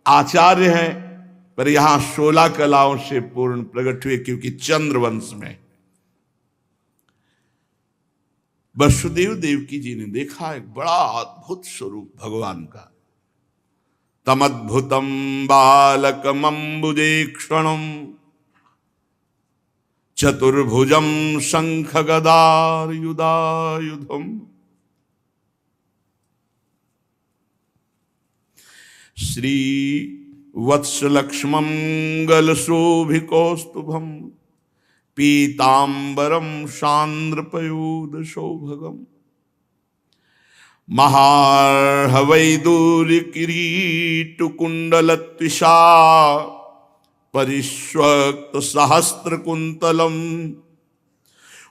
आचार्य हैं, पर यहां 16 कलाओं से पूर्ण प्रकट हुए, क्योंकि चंद्रवंश में वसुदेव देवकी जी ने देखा एक बड़ा अद्भुत स्वरूप भगवान का। तमद्भुतम बालकमंबुजे क्षणम चतुर्भुजम शंख गदार युधायुधम श्री वत्सलक्ष्मं गलशोभिकौस्तुभम पीतांबरम शांद्रपयोद शोभगम महार्हवैदूर्य किरीट कुंडलत्विषा परिष्वक्त सहस्त्र कुंतलम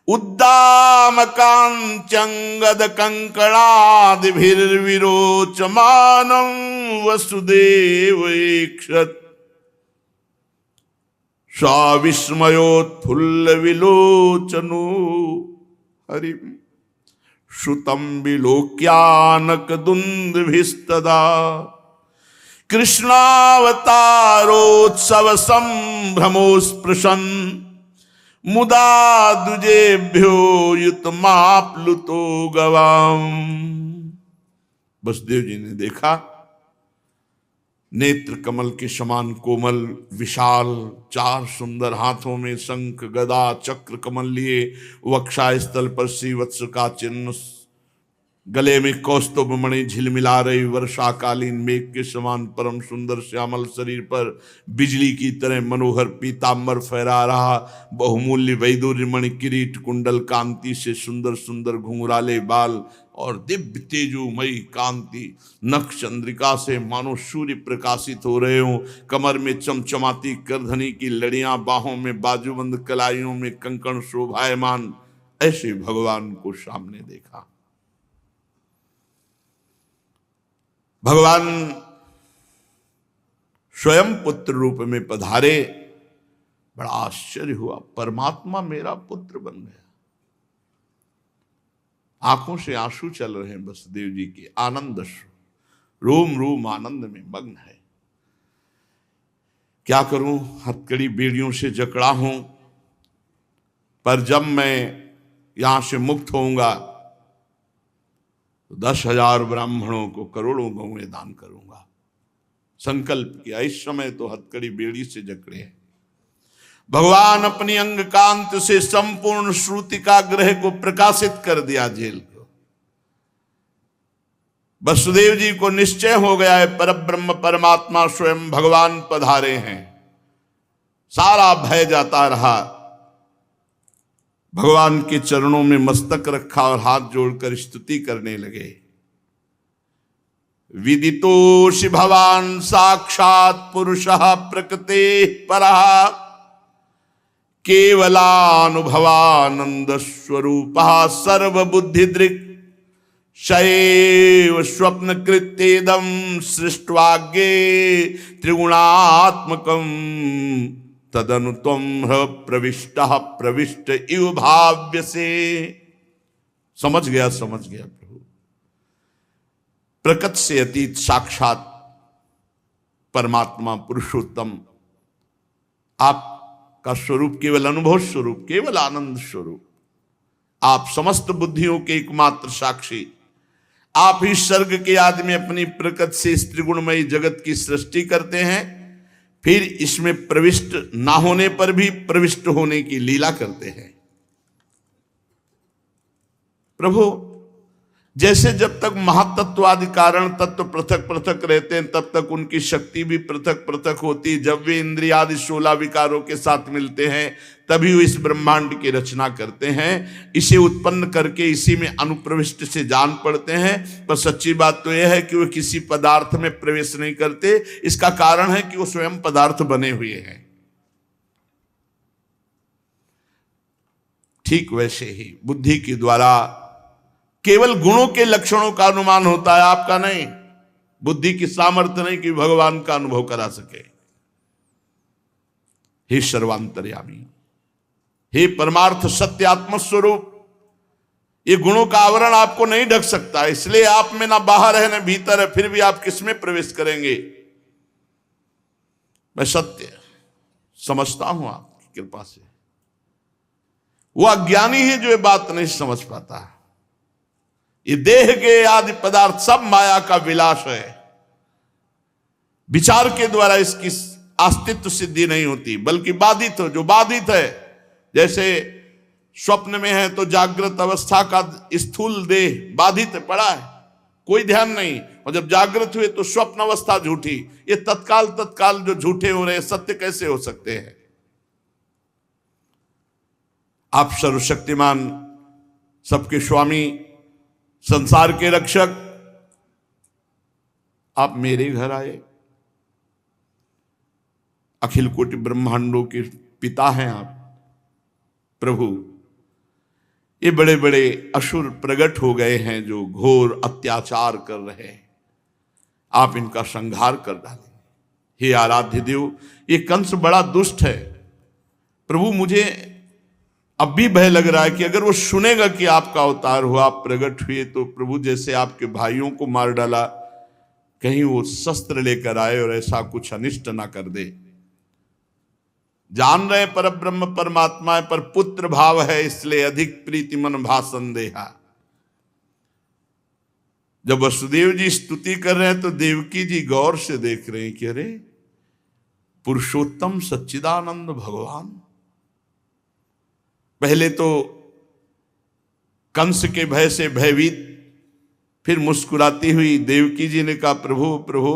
उद्दामकांचंगद कंकणादिभिर्विरोचमानं वसुदेव ऐक्षत स्वाविस्मयोत्फुल्ल विलोचनो हरिम श्रुतं विलोक्यानक दुंदभिस्तदा कृष्णावतारोत्सव संभ्रमोस्पृशन् मुदा दुजेभ्यो युतमाप्लुतो गवाम। वसुदेव जी ने देखा नेत्र कमल के समान कोमल विशाल, 4 सुंदर हाथों में शंख गदा चक्र कमल लिए, वक्षा स्थल पर श्रीवत्स का चिन्ह, गले में कौस्तुभ मणि झिलमिला रही, वर्षाकालीन मेघ के समान परम सुंदर श्यामल शरीर पर बिजली की तरह मनोहर पीतांबर फहरा रहा, बहुमूल्य वैदूर्य मणि किरीट कुंडल कांति से सुंदर सुंदर घुंघराले बाल और दिव्य तेजोमयी कांति, नख चंद्रिका से मानो सूर्य प्रकाशित हो रहे हो, कमर में चमचमाती करधनी की लड़ियां, बाहों में बाजूबंद कलाइयों में कंकण शोभायमान, ऐसे भगवान को सामने देखा। भगवान स्वयं पुत्र रूप में पधारे, बड़ा आश्चर्य हुआ, परमात्मा मेरा पुत्र बन गया। आंखों से आंसू चल रहे हैं वसुदेव जी के, आनंद अश्रु, रोम रोम आनंद में मग्न है। क्या करूं, हथकड़ी बेड़ियों से जकड़ा हूं, पर जब मैं यहां से मुक्त होऊंगा तो 10,000 ब्राह्मणों को करोड़ों गौएं दान करूंगा। संकल्प किया, इस समय तो हथकड़ी बेड़ी से जकड़े हैं। भगवान अपनी अंग कांत से संपूर्ण श्रुतिका ग्रह को प्रकाशित कर दिया जेल को। वसुदेव जी को निश्चय हो गया है परब्रह्म परमात्मा स्वयं भगवान पधारे हैं। सारा भय जाता रहा, भगवान के चरणों में मस्तक रखा और हाथ जोड़कर स्तुति करने लगे। विदितोषि भवान साक्षात पुरुषः प्रकृते परः केवलानुभवानंद स्वरूपः सर्वबुद्धिदृक् शैव स्वप्न कृत्येदं सृष्ट्वाग्ये त्रिगुणात्मकं तदनु त्वं प्रविष्ट इव भाव्य से। समझ गया प्रभु, प्रकृति से अतीत साक्षात परमात्मा पुरुषोत्तम आपका स्वरूप केवल अनुभव स्वरूप, केवल आनंद स्वरूप, आप समस्त बुद्धियों के एकमात्र साक्षी, आप ही सर्ग के आदि में अपनी प्रकृति से इस त्रिगुणमयी जगत की सृष्टि करते हैं, फिर इसमें प्रविष्ट ना होने पर भी प्रविष्ट होने की लीला करते हैं। प्रभु, जैसे जब तक महातत्वादि कारण तत्व पृथक पृथक रहते हैं तब तक उनकी शक्ति भी पृथक पृथक होती, जब वे इंद्रियादि 16 विकारों के साथ मिलते हैं तभी वो इस ब्रह्मांड की रचना करते हैं, इसे उत्पन्न करके इसी में अनुप्रविष्ट से जान पड़ते हैं। पर सच्ची बात तो यह है कि वो किसी पदार्थ में प्रवेश नहीं करते, इसका कारण है कि वो स्वयं पदार्थ बने हुए हैं। ठीक वैसे ही बुद्धि के द्वारा केवल गुणों के लक्षणों का अनुमान होता है, आपका नहीं। बुद्धि की सामर्थ्य नहीं कि भगवान का अनुभव करा सके। हे सर्वांतर्यामी, हे परमार्थ सत्य आत्म स्वरूप, ये गुणों का आवरण आपको नहीं ढक सकता, इसलिए आप में ना बाहर है ना भीतर है, फिर भी आप किसमें प्रवेश करेंगे? मैं सत्य समझता हूं आपकी कृपा से। वो अज्ञानी है जो ये बात नहीं समझ पाता। ये देह के आदि पदार्थ सब माया का विलास है। विचार के द्वारा इसकी अस्तित्व सिद्धि नहीं होती, बल्कि बाधित हो। जो बाधित है, जैसे स्वप्न में है तो जागृत अवस्था का स्थूल देह बाधित पड़ा है, कोई ध्यान नहीं, और जब जागृत हुए तो स्वप्न अवस्था झूठी। ये तत्काल जो झूठे हो रहे हैं, सत्य कैसे हो सकते हैं? आप सर्वशक्तिमान, सबके स्वामी, संसार के रक्षक, आप मेरे घर आए। अखिल कोटि ब्रह्मांडों के पिता हैं आप प्रभु। ये बड़े बड़े असुर प्रकट हो गए हैं जो घोर अत्याचार कर रहे हैं, आप इनका संहार कर डालें। हे आराध्य देव, ये कंस बड़ा दुष्ट है प्रभु। मुझे अब भी भय लग रहा है कि अगर वो सुनेगा कि आपका अवतार हुआ, आप प्रकट हुए, तो प्रभु जैसे आपके भाइयों को मार डाला, कहीं वो शस्त्र लेकर आए और ऐसा कुछ अनिष्ट ना कर दे। जान रहे पर ब्रह्म परमात्मा है, पर पुत्र भाव है, इसलिए अधिक प्रीति मन भा संदेहा। जब वसुदेव जी स्तुति कर रहे हैं तो देवकी जी गौर से देख रहे हैं कि अरे पुरुषोत्तम सच्चिदानंद भगवान। पहले तो कंस के भय से भयभीत, फिर मुस्कुराती हुई देवकी जी ने कहा प्रभु प्रभु,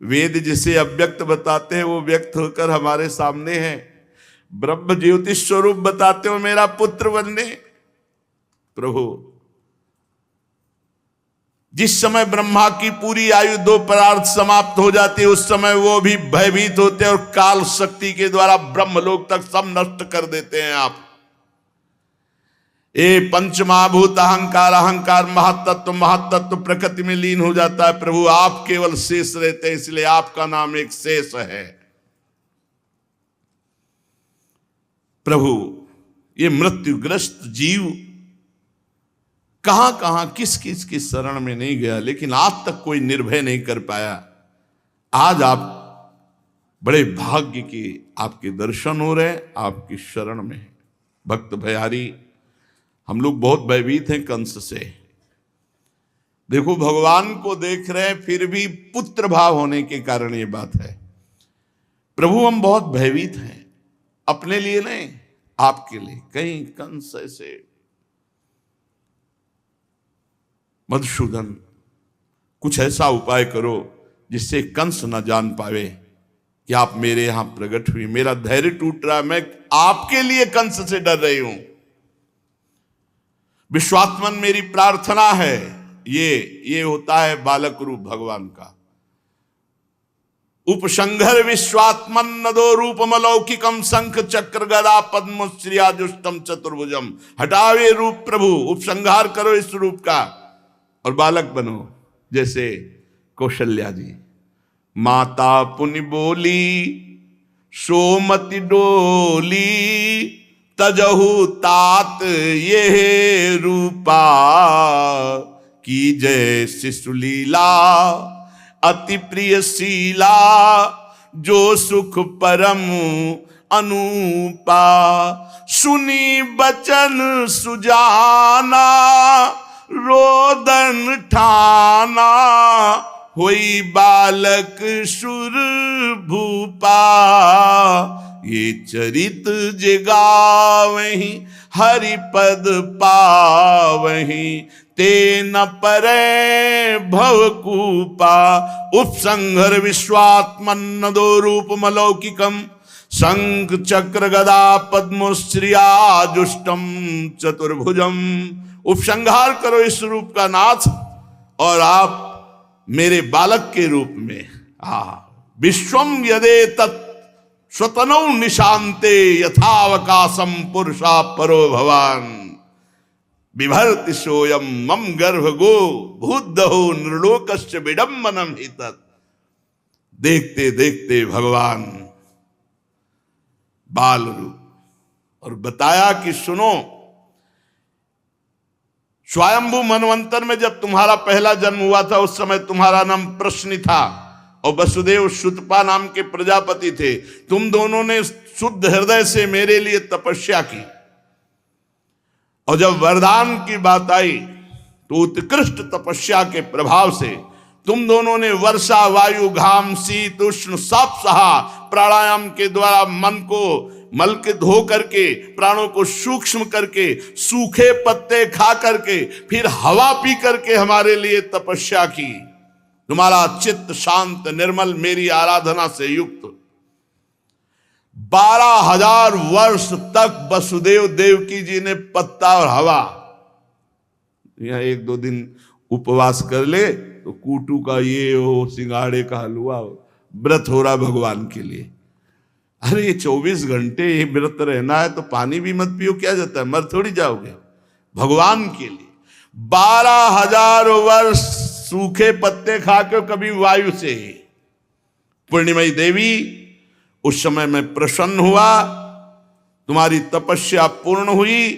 वेद जिसे अव्यक्त बताते हैं वो व्यक्त होकर हमारे सामने है। ब्रह्म ज्योतिष स्वरूप बताते हो मेरा पुत्र बनने। प्रभु, जिस समय ब्रह्मा की पूरी आयु 2 परार्थ समाप्त हो जाती है, उस समय वो भी भयभीत होते हैं और काल शक्ति के द्वारा ब्रह्मलोक तक सब नष्ट कर देते हैं आप। ये पंचमहाभूत अहंकार, अहंकार महातत्व प्रकृति में लीन हो जाता है। प्रभु, आप केवल शेष रहते हैं, इसलिए आपका नाम एक शेष है। प्रभु, ये मृत्युग्रस्त जीव कहां कहां किस किस की शरण में नहीं गया, लेकिन आज तक कोई निर्भय नहीं कर पाया। आज आप बड़े भाग्य के आपके दर्शन हो रहे हैं, आपकी शरण में है। भक्त भयारी, हम लोग बहुत भयभीत हैं कंस से। देखो, भगवान को देख रहे हैं, फिर भी पुत्र भाव होने के कारण ये बात है। प्रभु, हम बहुत भयभीत हैं, अपने लिए नहीं, आपके लिए। कहीं कंस ऐसे, मधुसूदन, कुछ ऐसा उपाय करो जिससे कंस न जान पावे कि आप मेरे यहां प्रकट हुई। मेरा धैर्य टूट रहा है, मैं आपके लिए कंस से डर रही हूं। विश्वात्मन मेरी प्रार्थना है। ये होता है बालक रूप भगवान का। उपसंघर विश्वात्मन नदो रूपम अलौकिकम शंख चक्र गदा पद्म श्रियाजुष्टम चतुर्भुजम। हटावे रूप प्रभु, उपसंहार करो इस रूप का और बालक बनो। जैसे कौशल्या जी, माता पुनि बोली सोमति डोली, तजहु तात ये रूपा, की जय शिशुलीला अति प्रिय शीला, जो सुख परम अनूपा। सुनी बचन सुजाना, रोदन ठाना, होई बालक सुर भूपा। ये चरित जगावहीं, हरिपद पावहीं, ते न परे भवकूपा। उपसंहर विश्वात्मन्नदो रूपमलौकिकम, शंख चक्र गदा पद्मश्रियाजुष्टम चतुर्भुजम। उपसंहार करो इस रूप का नाथ, और आप मेरे बालक के रूप में विश्वम यदे तत् स्वतनौ निशांते, यथावकाशम पुरुषा परो भवान। बिभर्ति सोयम मम गर्भ गो, भूदहो नृलोकस्य विडम्बनम हितत्। देखते देखते भगवान बाल रूप, और बताया कि सुनो, स्वयंभू मनवंतर में जब तुम्हारा पहला जन्म हुआ था, उस समय तुम्हारा नाम प्रश्न था, और वसुदेव शुतपा नाम के प्रजापति थे। तुम दोनों ने शुद्ध हृदय से मेरे लिए तपस्या की, और जब वरदान की बात आई तो उत्कृष्ट तपस्या के प्रभाव से तुम दोनों ने वर्षा, वायु, घाम, शीत, उष्ण सब सहा। प्राणायाम के द्वारा मन को मल के धो करके, प्राणों को सूक्ष्म करके, सूखे पत्ते खा करके, फिर हवा पी करके हमारे लिए तपस्या की। तुम्हारा चित्त शांत निर्मल, मेरी आराधना से युक्त। 12,000 वर्ष तक वसुदेव देवकी जी ने पत्ता और हवा, यह 1-2 दिन उपवास कर ले तो कूटू का ये हो, सिंगाड़े का हलवा हो, व्रत हो रहा भगवान के लिए। अरे ये 24 घंटे ये व्रत रहना है तो पानी भी मत पियो, क्या जाता है, मर थोड़ी जाओगे भगवान के लिए। 12,000 वर्ष सूखे पत्ते खा के, कभी वायु से। पूर्णिमयी देवी, उस समय मैं प्रसन्न हुआ, तुम्हारी तपस्या पूर्ण हुई।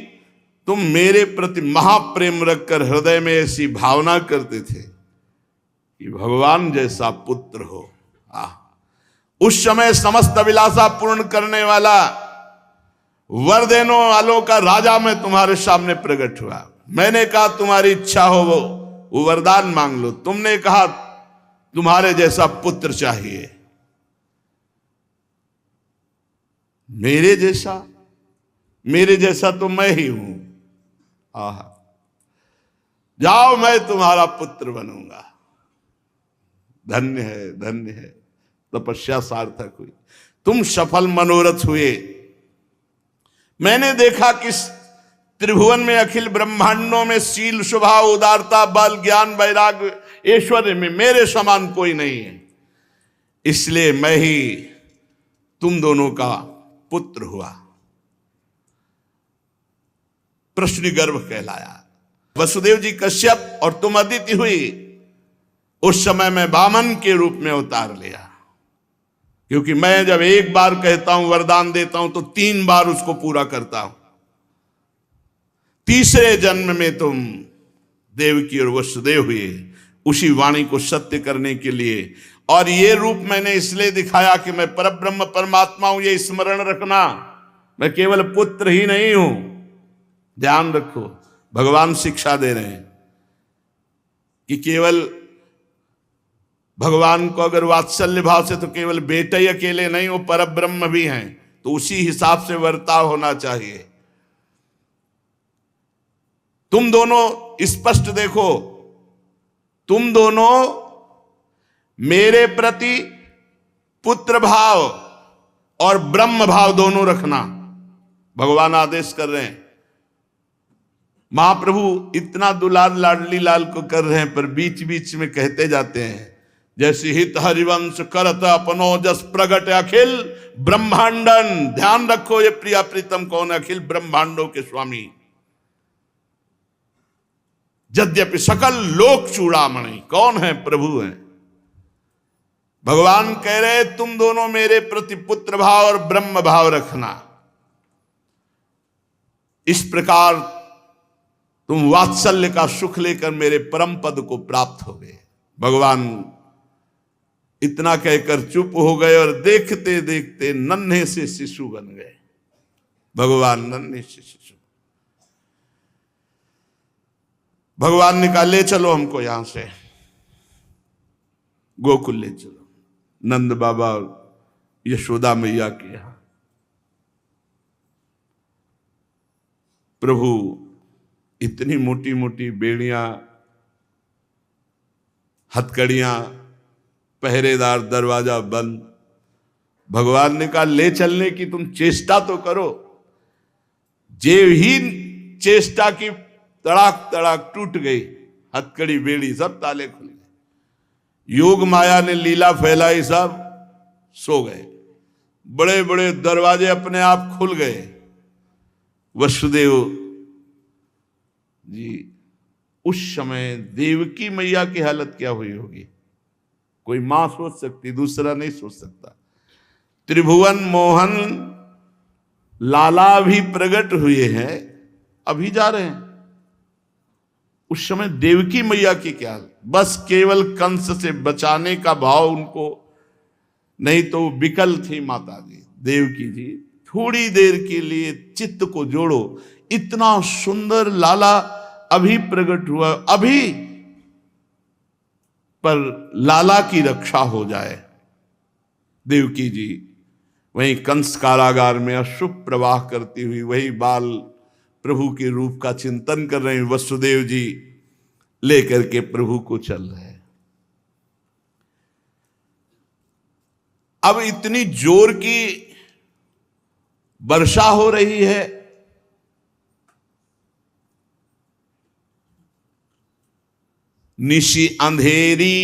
तुम मेरे प्रति महाप्रेम रखकर हृदय में ऐसी भावना करते थे कि भगवान जैसा पुत्र हो। उस समय समस्त अभिलाषा पूर्ण करने वाला, वर देने वालों का राजा मैं तुम्हारे सामने प्रकट हुआ। मैंने कहा तुम्हारी इच्छा हो वो वरदान मांग लो। तुमने कहा तुम्हारे जैसा पुत्र चाहिए। मेरे जैसा तो मैं ही हूं। जाओ, मैं तुम्हारा पुत्र बनूंगा। धन्य है, धन्य है, तपस्या सार्थक हुई, तुम सफल मनोरथ हुए। मैंने देखा कि त्रिभुवन में, अखिल ब्रह्मांडों में शील, स्वभाव, उदारता, बल, ज्ञान, वैराग्य, ऐश्वर्य में मेरे समान कोई नहीं है। इसलिए मैं ही तुम दोनों का पुत्र हुआ। प्रश्न गर्भ कहलाया। वसुदेव जी कश्यप और तुम अदिति हुई। उस समय मैं वामन के रूप में अवतार लिया, क्योंकि मैं जब एक बार कहता हूं, वरदान देता हूं, तो 3 बार उसको पूरा करता हूं। तीसरे जन्म में तुम देवकी और वसुदेव हुए, उसी वाणी को सत्य करने के लिए। और ये रूप मैंने इसलिए दिखाया कि मैं परब्रह्म परमात्मा हूं, ये स्मरण रखना। मैं केवल पुत्र ही नहीं हूं, ध्यान रखो। भगवान शिक्षा दे रहे हैं कि केवल भगवान को अगर वात्सल्य भाव से, तो केवल बेटे ही अकेले नहीं, वो परब्रह्म भी हैं, तो उसी हिसाब से वर्ताव होना चाहिए। तुम दोनों स्पष्ट देखो, तुम दोनों मेरे प्रति पुत्र भाव और ब्रह्म भाव दोनों रखना। भगवान आदेश कर रहे हैं। महाप्रभु इतना दुलार लाडली लाल को कर रहे हैं, पर बीच बीच में कहते जाते हैं, जैसे हित हरिवंश करत अपनो जस प्रगट अखिल ब्रह्मांडन। ध्यान रखो, ये प्रिया प्रीतम कौन? अखिल ब्रह्मांडों के स्वामी। यद्यपि सकल लोक चूड़ामणि, कौन है? प्रभु हैं। भगवान कह रहे तुम दोनों मेरे प्रति पुत्र भाव और ब्रह्म भाव रखना। इस प्रकार तुम वात्सल्य का सुख लेकर मेरे परम पद को प्राप्त हो गए। भगवान इतना कहकर चुप हो गए और देखते देखते नन्हे से शिशु बन गए। भगवान नन्हे से शिशु। भगवान ने कहा ले चलो हमको यहां से, गोकुल ले चलो, नंद बाबा और यशोदा मैया के यहां। प्रभु इतनी मोटी मोटी बेड़ियां, हथकड़ियां, पहरेदार, दरवाजा बंद। भगवान ने कहा ले चलने की तुम चेष्टा तो करो। जेव ही चेष्टा की, तड़ाक तड़ाक टूट गई हथकड़ी, बेड़ी, सब ताले खुल गए। योग माया ने लीला फैलाई, सब सो गए। बड़े बड़े दरवाजे अपने आप खुल गए। वसुदेव जी, उस समय देवकी मैया की हालत क्या हुई होगी? कोई मां सोच सकती, दूसरा नहीं सोच सकता। त्रिभुवन मोहन लाला भी प्रकट हुए हैं, अभी जा रहे हैं। उस समय देवकी मैया की क्या, बस केवल कंस से बचाने का भाव उनको, नहीं तो विकल थी माता जी देवकी जी। थोड़ी देर के लिए चित्त को जोड़ो, इतना सुंदर लाला अभी प्रकट हुआ, अभी पर लाला की रक्षा हो जाए। देवकी जी वहीं कंस कारागार में अशुभ प्रवाह करती हुई वही बाल प्रभु के रूप का चिंतन कर रहे हैं। वसुदेव जी लेकर के प्रभु को चल रहे हैं। अब इतनी जोर की वर्षा हो रही है, निशी अंधेरी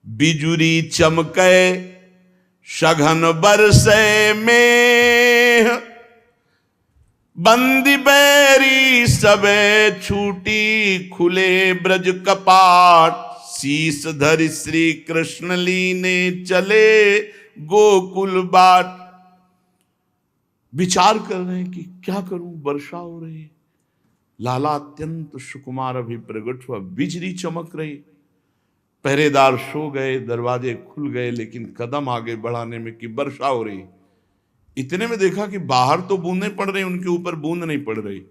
बिजुरी चमके, सघन बरसे में बंदी बैरी सबे छूटी, खुले ब्रज कपाट, शीस धरि श्री कृष्ण लीने चले गोकुल बाट। विचार कर रहे हैं कि क्या करूं, वर्षा हो रही है, लाला अत्यंत सुकुमार अभी प्रकट हुआ, बिजली चमक रही, पहरेदार सो गए, दरवाजे खुल गए, लेकिन कदम आगे बढ़ाने में कि वर्षा हो रही। इतने में देखा कि बाहर तो बूंदें पड़ रही, उनके ऊपर बूंद नहीं पड़ रही।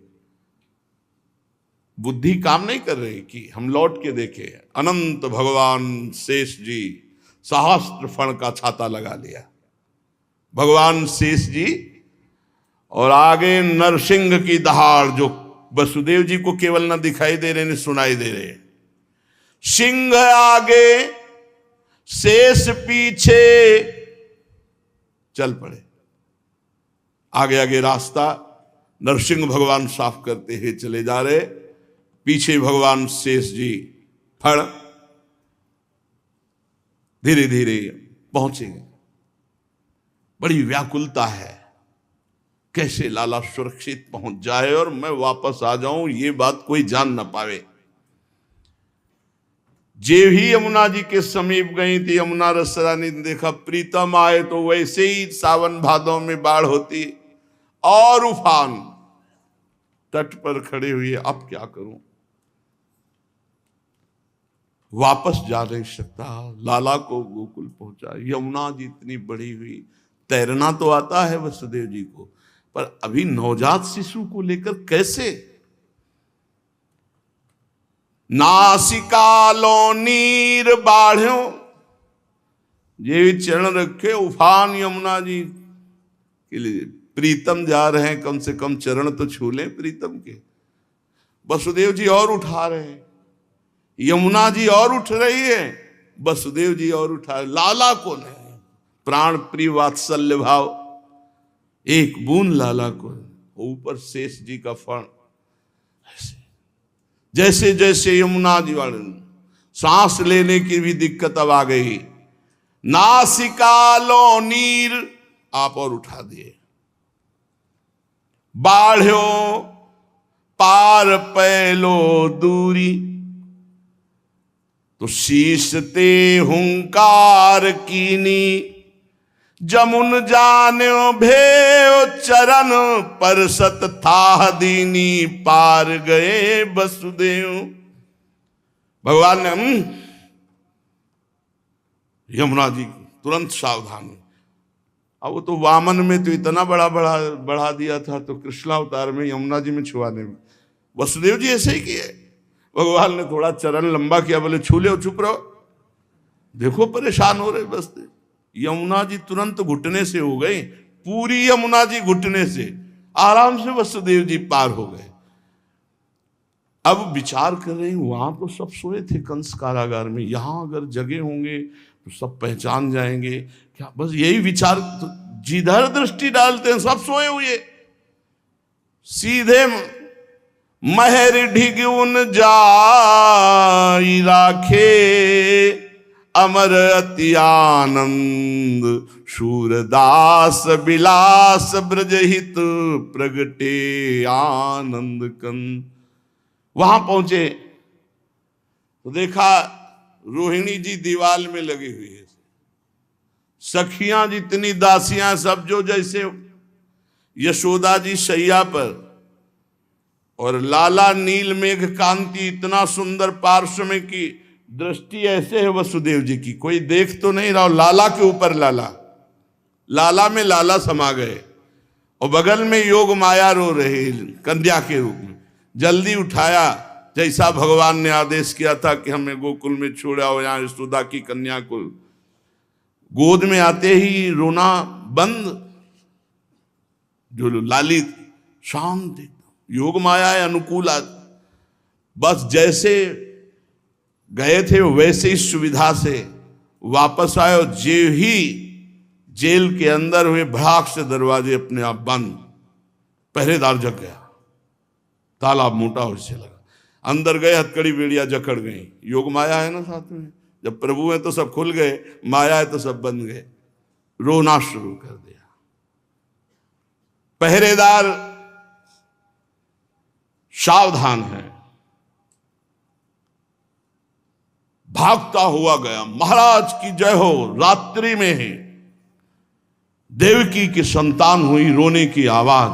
बुद्धि काम नहीं कर रही कि हम लौट के देखे। अनंत भगवान शेष जी सहस्त्र फण का छाता लगा लिया, भगवान शेष जी, और आगे नरसिंह की दहाड़ जो वसुदेव जी को केवल न दिखाई दे रहे, न सुनाई दे रहे। सिंह आगे शेष पीछे चल पड़े। आगे आगे रास्ता नरसिंह भगवान साफ करते हुए चले जा रहे, पीछे भगवान शेष जी फड़ धीरे धीरे पहुंचे। बड़ी व्याकुलता है, कैसे लाला सुरक्षित पहुंच जाए और मैं वापस आ जाऊं, ये बात कोई जान ना पावे। जे ही यमुना जी के समीप गई थी, यमुना रसरानी ने देखा प्रीतम आए तो वैसे ही सावन भादों में बाढ़ होती और उफान, तट पर खड़े हुए, अब क्या करूं, वापस जा नहीं सकता, लाला को गोकुल पहुंचा। यमुना जी इतनी बड़ी हुई, तैरना तो आता है वसुदेव जी को, पर अभी नवजात शिशु को लेकर कैसे। नासिकालो नीर बाढ़ो, ये चरण रखे उफान यमुना जी के लिए। प्रीतम जा रहे हैं, कम से कम चरण तो छू लें प्रीतम के। वसुदेव जी और उठा रहे हैं, यमुना जी और उठ रही है, वसुदेव जी और उठा रहे, लाला को नहीं। प्राण प्रिय वात्सल्य भाव, एक बूंद लाला को, ऊपर शेष जी का फण। जैसे जैसे यमुना जी वाले सांस लेने की भी दिक्कत अब आ गई। नासिकालो नीर, आप और उठा दिए। बाढ़ो पार पैलो दूरी, तो शीश ते हुंकार कीनी, जमुन जान्यो भेव चरण, परसत था दीनी, पार गए वसुदेव। भगवान ने यमुना जी तुरंत सावधान। अब वो तो वामन में तो इतना बढ़ा दिया था, तो कृष्णावतार में यमुना जी में छुआने में वसुदेव जी ऐसे ही किए। भगवान ने थोड़ा चरण लंबा किया, बोले छू ले, चुप रहो, देखो परेशान हो रहे बस। यमुना जी तुरंत घुटने से हो गई, पूरी यमुना जी घुटने से, आराम से वसुदेव जी पार हो गए। अब विचार कर रहे हैं, वहां तो सब सोए थे कंस कारागार में, यहां अगर जगे होंगे तो सब पहचान जाएंगे क्या, बस यही विचार। तो जिधर दृष्टि डालते हैं सब सोए हुए। सीधे महर ढिगुन जाई राखे, अमर अति आनंद, शूरदास विलास ब्रजहित, प्रगटे आनंद कंद। वहां पहुंचे तो देखा रोहिणी जी दीवाल में लगी हुई है, सखियां जितनी दासियां सब जो जैसे यशोदा जी शैया पर, और लाला नील मेघ कांति, इतना सुंदर पार्श्व में की दृष्टि ऐसे है वसुदेव जी की, कोई देख तो नहीं रहा, लाला के ऊपर लाला, लाला में लाला समा गए, और बगल में योग माया रो रही कन्या के रूप में। जल्दी उठाया, जैसा भगवान ने आदेश किया था कि हमें गोकुल में छोड़ा हो, यहाँ यशोदा की कन्या को गोद में आते ही रोना बंद, जो लालित शांत, योग माया है अनुकूल। बस जैसे गए थे वैसे ही सुविधा से वापस आए, और जे ही जेल के अंदर हुए भड़ाक से दरवाजे अपने आप बंद, पहरेदार जग गया, ताला मोटा उससे लगा, अंदर गए, हथकड़ी बेड़िया जकड़ गई। योग माया है ना साथ में, जब प्रभु है तो सब खुल गए, माया है तो सब बंद गए, रोना शुरू कर दिया। पहरेदार सावधान है, भागता हुआ गया, महाराज की जय हो। रात्रि में ही देवकी की संतान हुई, रोने की आवाज,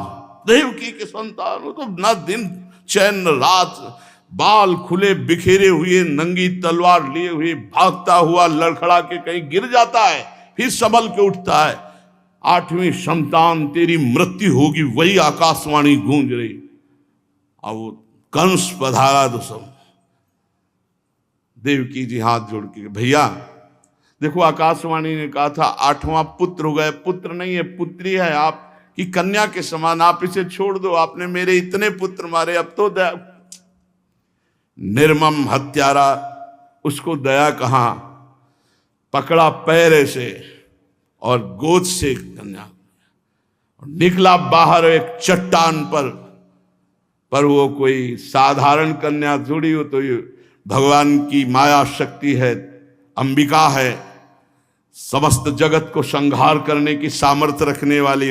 देवकी की संतान हो तो न दिन चैन न रात, बाल खुले बिखेरे हुए, नंगी तलवार लिए हुए भागता हुआ लड़खड़ा के कहीं गिर जाता है, फिर संभल के उठता है। 8वीं संतान तेरी मृत्यु होगी, वही आकाशवाणी गूंज रही। अब वो कंस पधारा तो सब देवकी जी हाथ जोड़ के, भैया देखो आकाशवाणी ने कहा था 8वां पुत्र हो गए, पुत्र नहीं है पुत्री है, आपकी कन्या के समान, आप इसे छोड़ दो, आपने मेरे इतने पुत्र मारे, अब तो दया। निर्मम हत्यारा, उसको दया कहां, पकड़ा पैर से और गोद से कन्या निकला बाहर एक चट्टान पर वो कोई साधारण कन्या थोड़ी हो, तो ये भगवान की माया शक्ति है, अंबिका है, समस्त जगत को संहार करने की सामर्थ्य रखने वाली।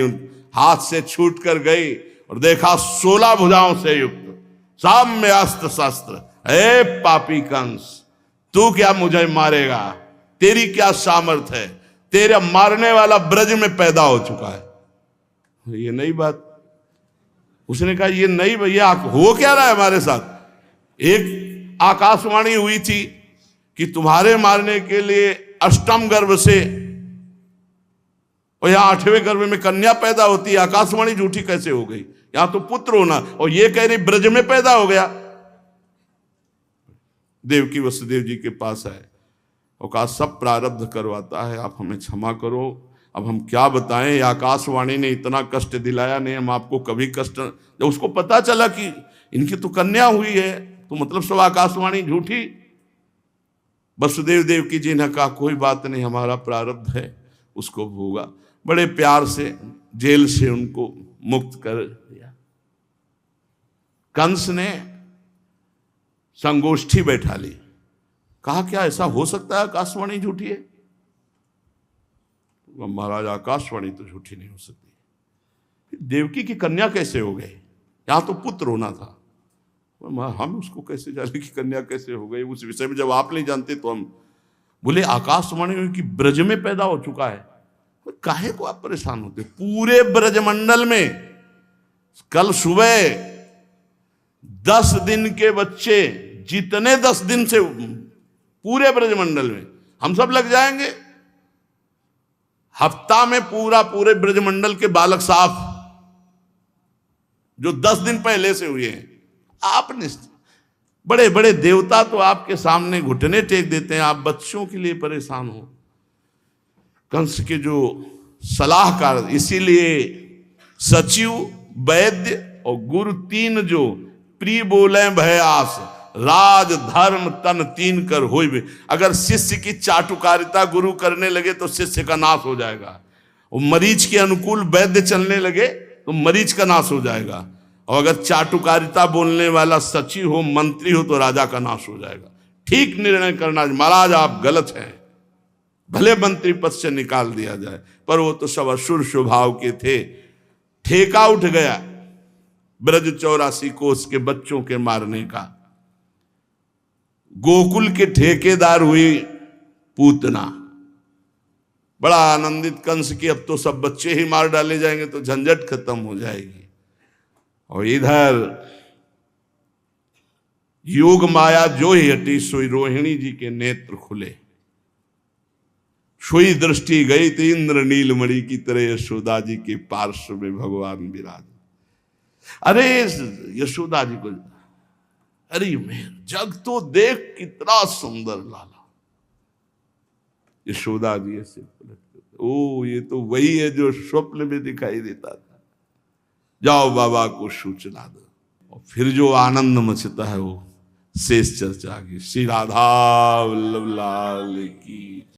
हाथ से छूट कर गई और देखा 16 भुजाओं से युक्त, साम्य अस्त्र शस्त्र। ए पापी कंस, तू क्या मुझे मारेगा, तेरी क्या सामर्थ्य है, तेरा मारने वाला ब्रज में पैदा हो चुका है। ये नई बात, उसने कहा ये नहीं भैया, हो क्या रहा है हमारे साथ। एक आकाशवाणी हुई थी कि तुम्हारे मारने के लिए अष्टम गर्भ से, और यहां 8वें गर्भ में कन्या पैदा होती है, आकाशवाणी झूठी कैसे हो गई, यहां तो पुत्र होना, और ये कह रही ब्रज में पैदा हो गया। देवकी वसुदेव जी के पास आए और कहा सब प्रारब्ध करवाता है, आप हमें क्षमा करो, अब हम क्या बताएं, आकाशवाणी ने इतना कष्ट दिलाया नहीं, हम आपको कभी कष्ट। जब उसको पता चला कि इनकी तो कन्या हुई है, तो मतलब सब आकाशवाणी झूठी। वसुदेव देवकी जी ने कहा कोई बात नहीं, हमारा प्रारब्ध है, उसको भोगा। बड़े प्यार से जेल से उनको मुक्त कर दिया। कंस ने संगोष्ठी बैठा ली, कहा क्या ऐसा हो सकता है आकाशवाणी झूठी है। महाराज आकाशवाणी तो झूठी नहीं हो सकती, देवकी की कन्या कैसे हो गई, यहां तो पुत्र होना था, हम उसको कैसे जाने की कन्या कैसे हो गई, उस विषय में जब आप नहीं जानते तो हम। बोले आकाशवाणी की ब्रज में पैदा हो चुका है, काहे को आप परेशान होते, पूरे ब्रजमंडल में कल सुबह 10 दिन के बच्चे, जितने 10 दिन से पूरे ब्रजमंडल में, हम सब लग जाएंगे। हफ्ता में पूरे ब्रजमंडल के बालक साफ, जो 10 दिन पहले से हुए हैं। आपने बड़े बड़े देवता तो आपके सामने घुटने टेक देते हैं, आप बच्चों के लिए परेशान हो। कंस के जो सलाहकार, इसीलिए सचिव, वैद्य और गुरु तीन जो प्रिय बोले भय आस, राज धर्म तन तीन कर होइबे। अगर शिष्य की चाटुकारिता गुरु करने लगे तो शिष्य का नाश हो जाएगा, और मरीज के अनुकूल वैद्य चलने लगे तो मरीज का नाश हो जाएगा, और अगर चाटुकारिता बोलने वाला सचिव हो, मंत्री हो, तो राजा का नाश हो जाएगा। ठीक निर्णय करना, महाराज आप गलत हैं, भले मंत्री पद से निकाल दिया जाए, पर वो तो सब असुर स्वभाव के थे। ठेका उठ गया ब्रज 84 कोस के बच्चों के मारने का। गोकुल के ठेकेदार हुई पूतना, बड़ा आनंदित कंस की, अब तो सब बच्चे ही मार डाले जाएंगे तो झंझट खत्म हो जाएगी। और इधर योग माया जो ही हटी सोई रोहिणी जी के नेत्र खुले। सोई दृष्टि गई तो इंद्र नीलमणि की तरह यशोदा जी के पार्श्व में भगवान विराज। अरे यशोदा जी को, अरे मेर जग तो देख कितना सुंदर लाला। यशोदा जी ऐसे ओ ये तो वही है जो स्वप्न में दिखाई देता था। जाओ बाबा को सूचना दो। और फिर जो आनंद मचता है वो शेष चर्चा की। श्री राधा वल्लभ लाल की।